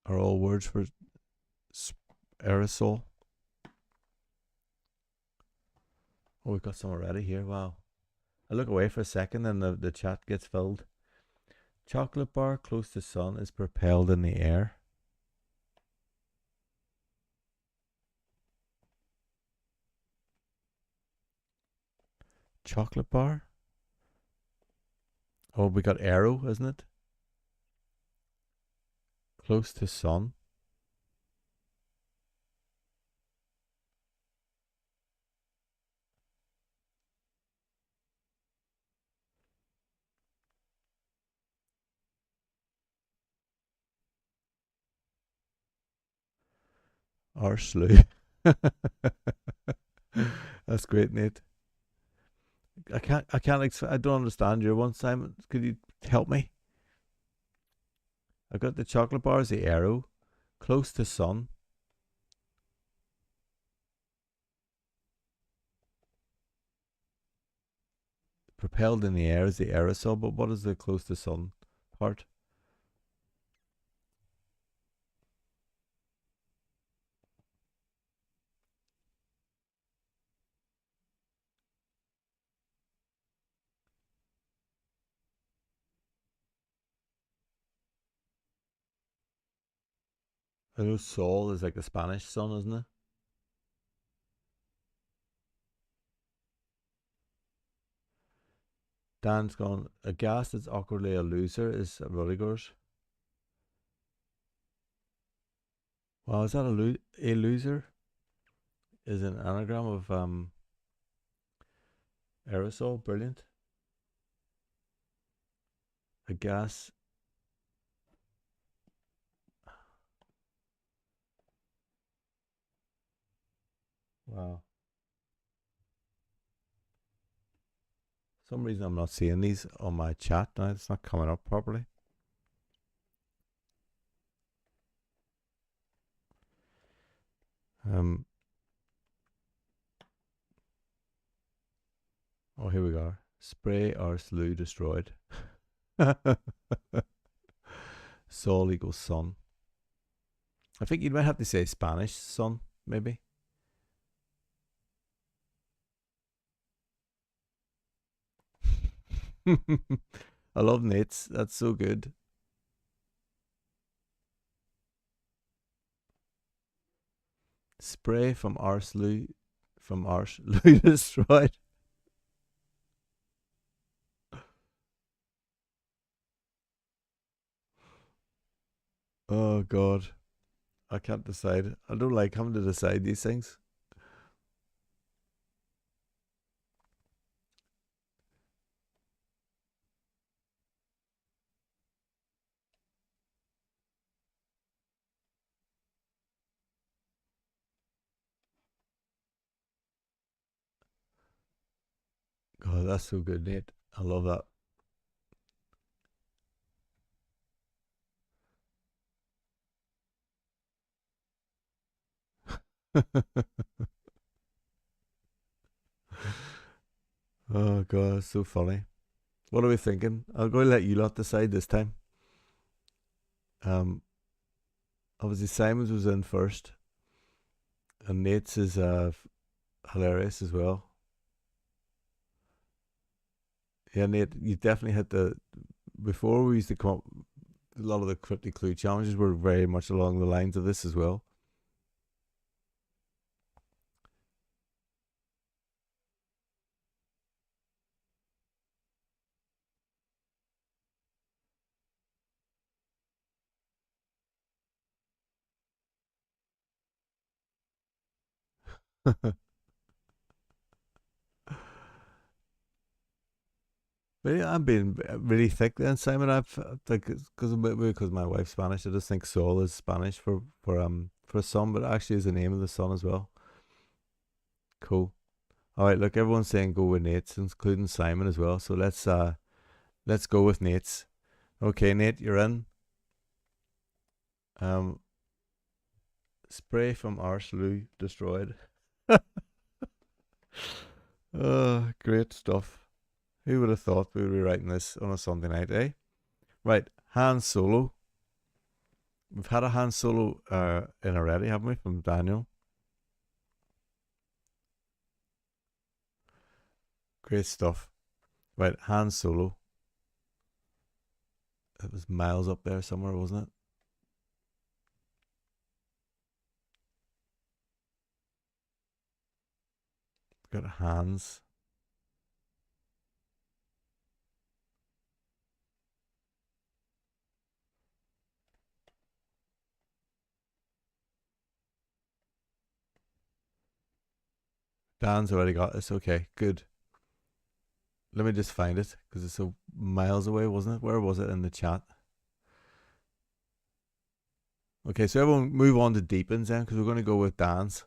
Are all words for aerosol. Oh, we've got some already here. Wow. I look away for a second and the chat gets filled. Chocolate bar close to sun is propelled in the air. Chocolate bar. Oh, we got arrow, isn't it? Close to sun. Or slew. That's great, Nate. I don't understand your one, Simon. Could you help me? I got the chocolate bar as the arrow. Close to sun. Propelled in the air is the aerosol, but what is the close to sun part? I know sol is like the Spanish sun, isn't it? Dan's gone. A gas that's awkwardly a loser is a Rudiger's. Wow, is that a loser? Is an anagram of aerosol. Brilliant. A gas. Wow. For some reason I'm not seeing these on my chat now. It's not coming up properly. Um. Oh, here we go. Spray or slew destroyed. Sol equals sun. I think you might have to say Spanish sun, maybe. I love Nate's. That's so good. Spray from Arsley, from Arsley destroyed. Oh God, I can't decide. I don't like having to decide these things. God, that's so good, Nate. I love that. Oh God, it's so funny. What are we thinking? I'll go let you lot decide this time. Um, Obviously Simon's was in first, and Nate's is hilarious as well. Yeah, Nate, you definitely hit the. Before we used to come up, a lot of the cryptic clue challenges were very much along the lines of this as well. But yeah, I'm being really thick then, Simon. I've like because my wife's Spanish. I just think Sol is Spanish for a son, but it actually is the name of the son as well. Cool. All right, look, everyone's saying go with Nate's, including Simon as well. So let's go with Nate's. Okay, Nate, you're in. Um, spray from Arsley destroyed. Great stuff. Who would have thought we would be writing this on a Sunday night, eh? Right, Han Solo. We've had a Han Solo in already, haven't we, from Daniel? Great stuff. Right, Han Solo. It was miles up there somewhere, wasn't it? Got hands. Dan's already got this. Okay, good. Let me just find it because it's so miles away, wasn't it? Where was it in the chat? Okay, so everyone move on to deepens then because we're going to go with Dan's.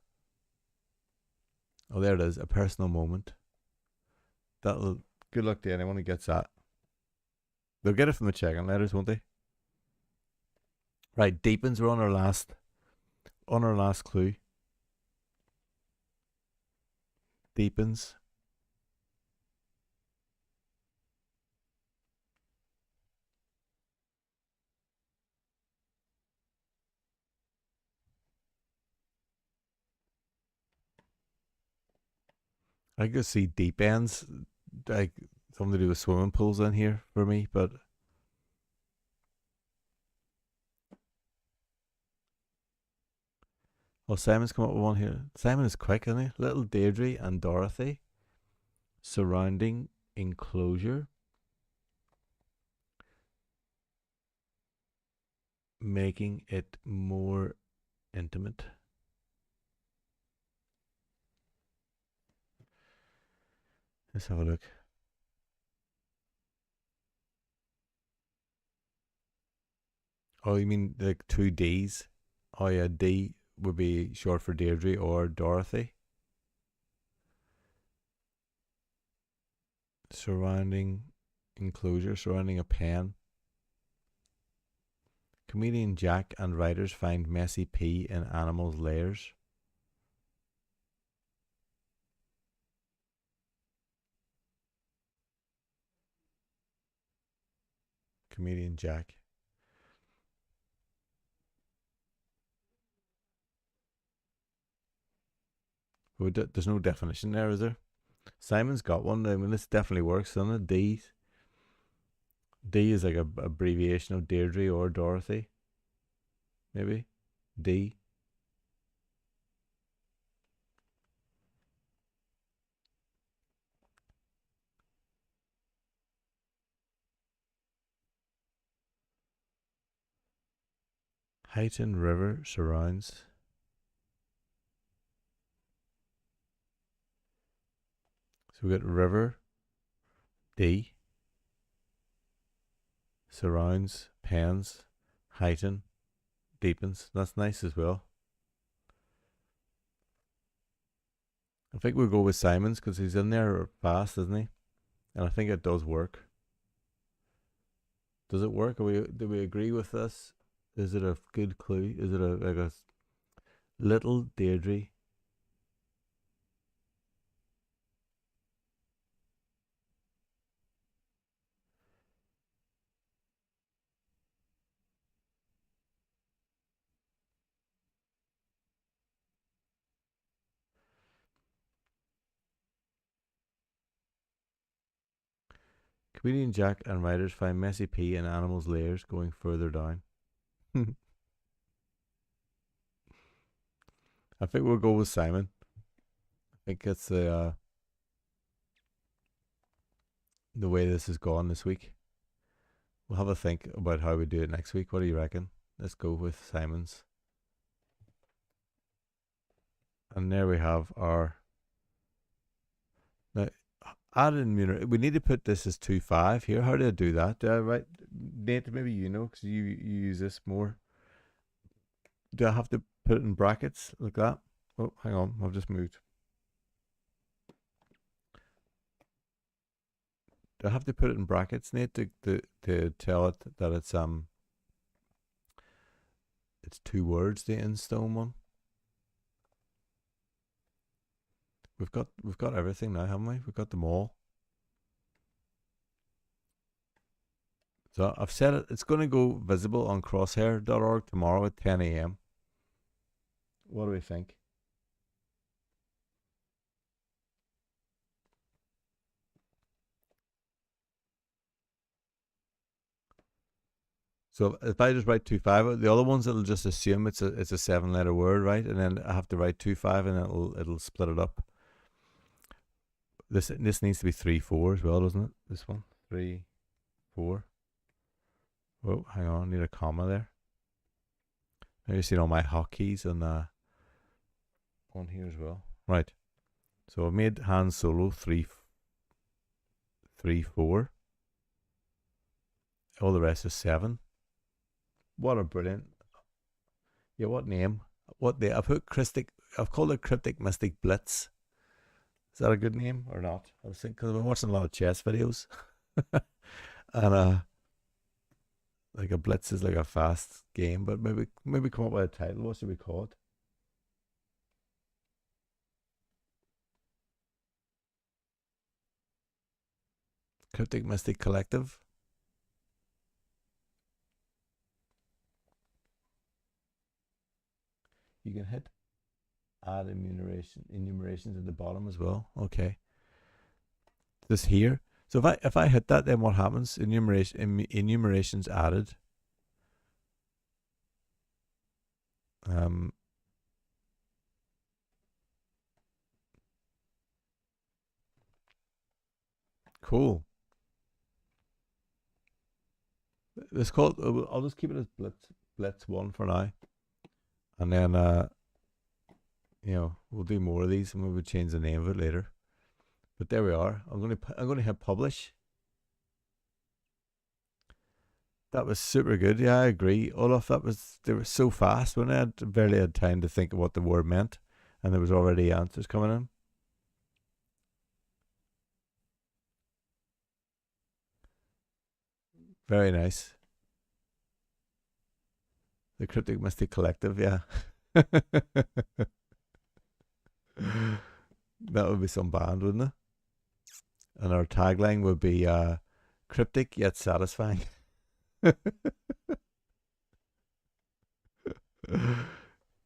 Oh, there it is. A personal moment. That'll. Good luck to anyone who gets that. They'll get it from the check-in letters, won't they? Right, deepens. We're on our last clue. Deepens. I could see deep ends, like something to do with swimming pools in here for me, but oh, Simon's come up with one here. Simon is quick, isn't he? Little Deirdre and Dorothy. Surrounding enclosure. Making it more intimate. Let's have a look. Oh, you mean like two D's? Oh yeah, D would be short for Deirdre or Dorothy. Surrounding enclosure, surrounding a pen. Comedian Jack and writers find messy pee in animals' lairs. Comedian Jack. There's no definition there, is there? Simon's got one. I mean, this definitely works, doesn't it? D is like a abbreviation of Deirdre or Dorothy. Maybe D. Heighton River surrounds. So we got river, D, surrounds, pens, heighten, deepens. That's nice as well. I think we'll go with Simon's because he's in there fast, isn't he? And I think it does work. Does it work? Do we agree with this? Is it a good clue? Is it like a little Deirdre? Comedian Jack and writers find messy pee in animals' lairs going further down. I think we'll go with Simon. I think it's the way this has gone this week. We'll have a think about how we do it next week. What do you reckon? Let's go with Simon's. And there we have our. Now, add in we need to put this as 2.5 here. How do I do that? Do I write, Nate, maybe you know, because you use this more. Do I have to put it in brackets like that? Oh, hang on. I've just moved. Do I have to put it in brackets, Nate, to tell it that it's 2 words, the in stone one? We've got everything now, haven't we? We've got them all. So I've said it. It's going to go visible on crosshair.org tomorrow at 10 a.m. What do we think? So if I just write 2.5, the other ones it'll just assume it's a 7-letter word, right? And then I have to write 2.5, and it'll split it up. This needs to be 3.4 as well, doesn't it? This one 3.4. Oh, hang on, I need a comma there. Now you see all my hotkeys on here as well. Right. So I made Han Solo 4. All the rest is 7. What a brilliant. Yeah, what name? What day? I put Cryptic. I've called it Cryptic Mystic Blitz. Is that a good name or not? I was thinking because I've been watching a lot of chess videos, and like a blitz is like a fast game, but maybe come up with a title. What should we call it? Cryptic Mystic Collective. You can hit add enumerations at the bottom as well. Okay, this here. So if I hit that, then what happens? Enumerations added. Um, cool. It's called. I'll just keep it as Blitz 1 for now, and then we'll do more of these, and we will change the name of it later. But there we are. I'm gonna hit publish. That was super good. Yeah, I agree, Olaf. They were so fast when I had barely had time to think of what the word meant, and there was already answers coming in. Very nice. The Cryptic Mystic Collective. Yeah, that would be some band, wouldn't it? And our tagline would be cryptic yet satisfying.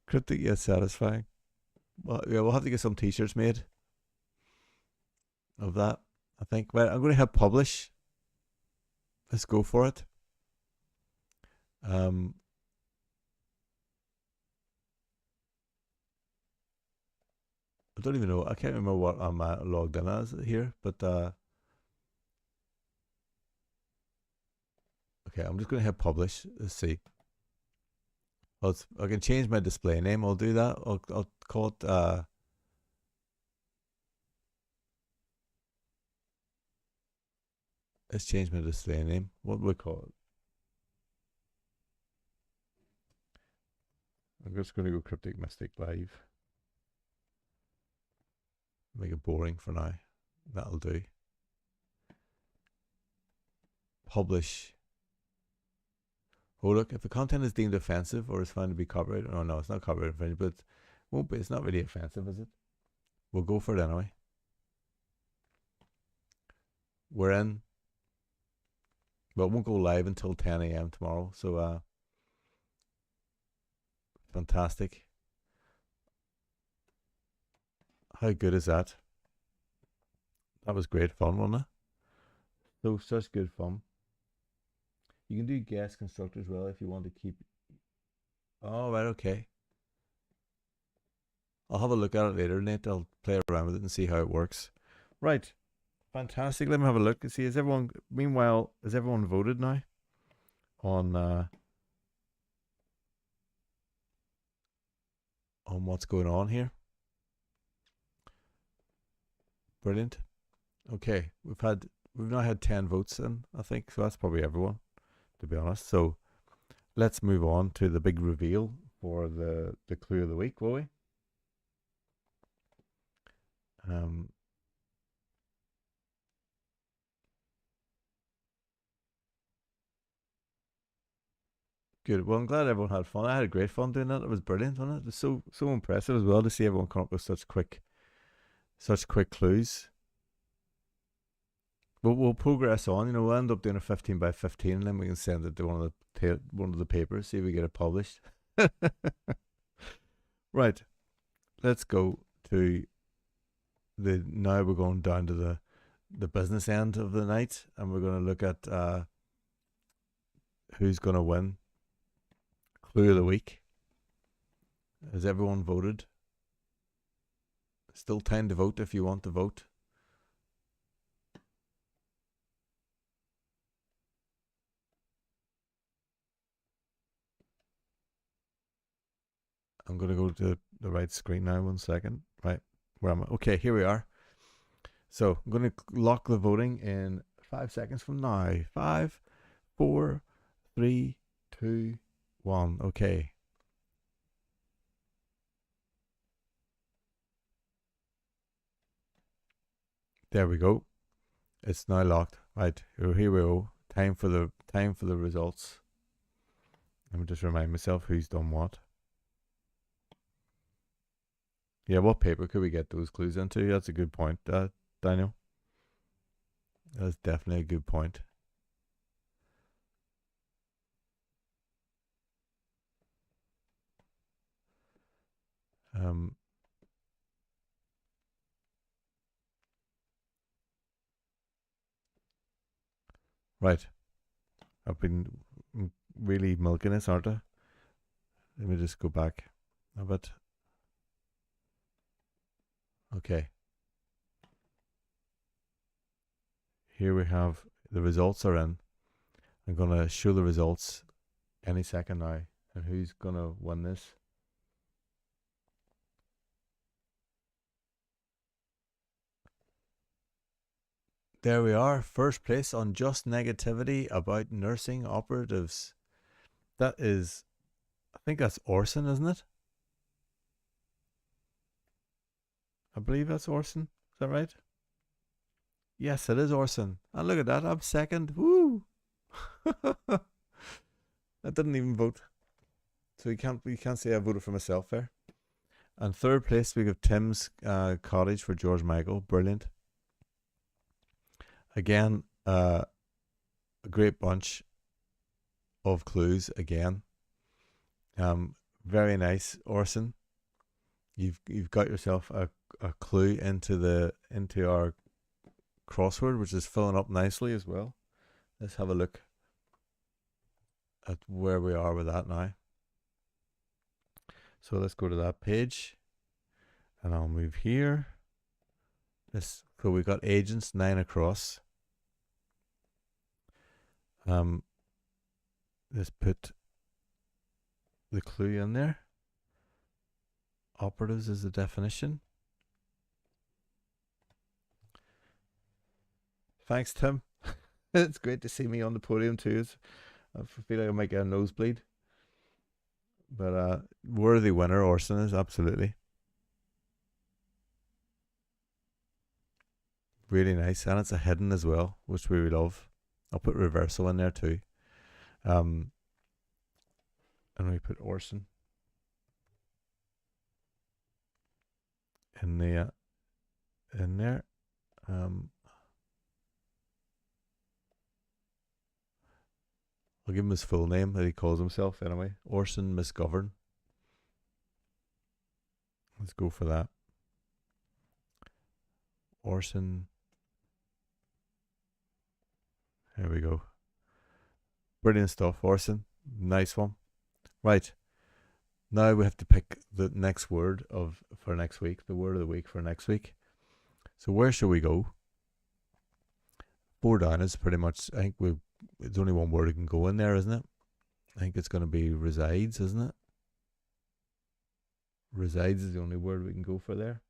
Cryptic yet satisfying. Well, yeah, we'll have to get some T-shirts made of that. I think. Well, I'm going to hit publish. Let's go for it. Um, I don't even know. I can't remember what I'm logged in as here, but okay, I'm just going to hit publish. Let's see. I can change my display name. I'll do that. I'll call it. Let's change my display name. What do we call it? I'm just going to go Cryptic Mystic Live. Make it boring for now. That'll do. Publish. Oh look, if the content is deemed offensive or is found to be copyrighted, oh no, it's not copyright infringement, but it won't be. It's not really offensive, is it? We'll go for it anyway. We're in, but it won't go live until 10 a.m. tomorrow. So fantastic. How good is that? That was great fun, wasn't it? So such good fun. You can do guest constructor as well if you want to keep. Oh right, okay. I'll have a look at it later, Nate. I'll play around with it and see how it works. Right, fantastic. Let me have a look and see. Is everyone? Meanwhile, has everyone voted now on what's going on here? Brilliant. Okay, we've now had 10 votes in, I think, so that's probably everyone, to be honest. So let's move on to the big reveal for the clue of the week, will we? Um, good. Well, I'm glad everyone had fun. I had great fun doing that. It was brilliant, wasn't it? It was so impressive as well to see everyone come up with such quick clues. But we'll progress on. We'll end up doing a 15 by 15, and then we can send it to one of the papers, see if we get it published. Right. Let's go to the now we're going down to the business end of the night, and we're going to look at who's going to win clue of the week. Has everyone voted? Still time to vote if you want to vote. I'm going to go to the right screen now. 1 second. Right. Where am I? Okay, here we are. So I'm going to lock the voting in 5 seconds from now. 5, 4, 3, 2, 1. Okay. There we go. It's now locked. Right, here we go. Time for the results. Let me just remind myself who's done what. Yeah, what paper could we get those clues into? That's a good point, Daniel. That's definitely a good point. Um, right. I've been really milking this, aren't I? Let me just go back a bit. Okay. Here we have the results are in. I'm going to show the results any second now. And who's going to win this? There we are. First place on Just Negativity about nursing operatives. That is, I think that's Orson, isn't it? I believe that's Orson. Is that right? Yes, it is Orson. And look at that. I'm second. Woo! I didn't even vote. So you can't say I voted for myself there. And third place, we have Tim's Cottage for George Michael. Brilliant. Again, a great bunch of clues again. Very nice, Orson. You've got yourself a clue into our crossword, which is filling up nicely as well. Let's have a look at where we are with that now. So let's go to that page, and I'll move here. So we got agents 9 across. Let's put the clue in there. Operatives is the definition. Thanks, Tim. It's great to see me on the podium too. I feel like I might get a nosebleed. But worthy winner, Orson is absolutely. Really nice. And it's a hidden as well, which we love. I'll put reversal in there too. And we put Orson in there. I'll give him his full name that he calls himself anyway. Orson Misgovern. Let's go for that. Orson. There we go. Brilliant stuff, Orson. Nice one. Right. Now we have to pick the next word for next week, the word of the week for next week. So where should we go? 4 down is pretty much, I think it's only one word that can go in there, isn't it? I think it's going to be resides, isn't it? Resides is the only word we can go for there.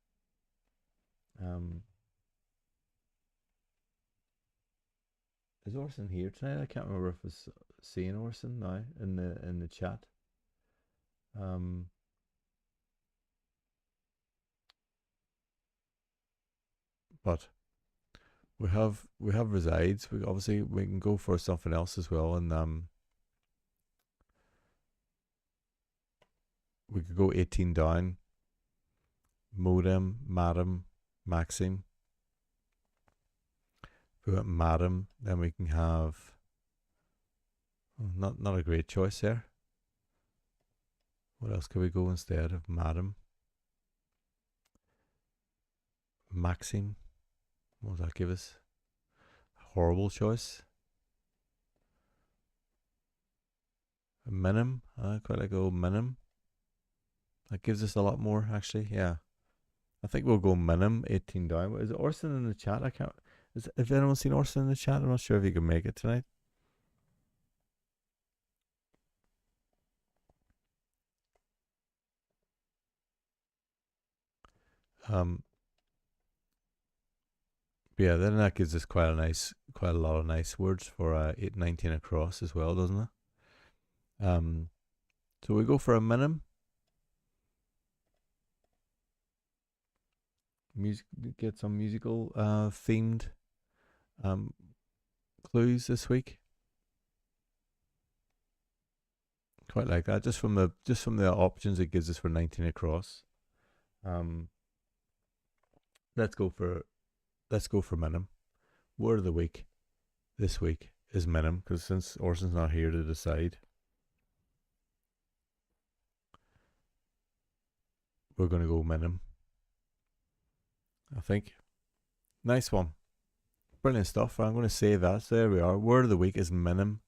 Is Orson here tonight? I can't remember if it's seeing Orson now in the chat. But we have resides. We can go for something else as well, and we could go 18 down. Modem, Madam, Maxim. If we got Madam, then we can have not a great choice there. What else could we go instead of Madam? Maxim. What does that give us? Horrible choice. A minim. I quite like old minim. That gives us a lot more actually. Yeah. I think we'll go minim 18 down. Is it Orson in the chat? I can't. If anyone's seen Orson in the chat, I'm not sure if he can make it tonight. But yeah, then that gives us quite a lot of nice words for 819 across as well, doesn't it? So we go for a minimum. Music, get some musical themed um clues this week. Quite like that. Just from the options it gives us for 19 across. Um, let's go for minimum. Word of the week this week is minimum because since Orson's not here to decide, we're going to go minimum. I think. Nice one. Brilliant stuff. I'm going to save that. So there we are. Word of the week is minimum.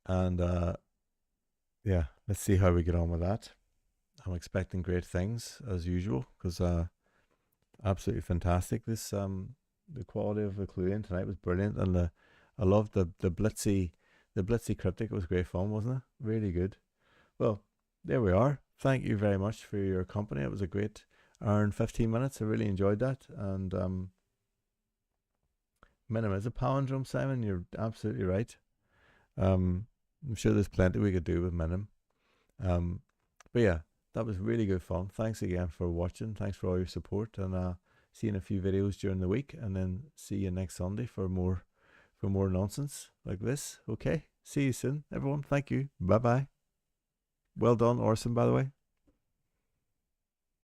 And yeah, let's see how we get on with that. I'm expecting great things as usual because absolutely fantastic. This the quality of the clue in tonight was brilliant, and I loved the blitzy cryptic. It was great fun, wasn't it? Really good. Well, there we are. Thank you very much for your company. It was a great hour and 15 minutes. I really enjoyed that. And minimum is a palindrome, Simon. You're absolutely right. I'm sure there's plenty we could do with minimum. But yeah, that was really good fun. Thanks again for watching. Thanks for all your support, and see you in a few videos during the week, and then see you next Sunday for more nonsense like this. Okay, see you soon, everyone. Thank you. Bye bye. Well done, Orson, by the way.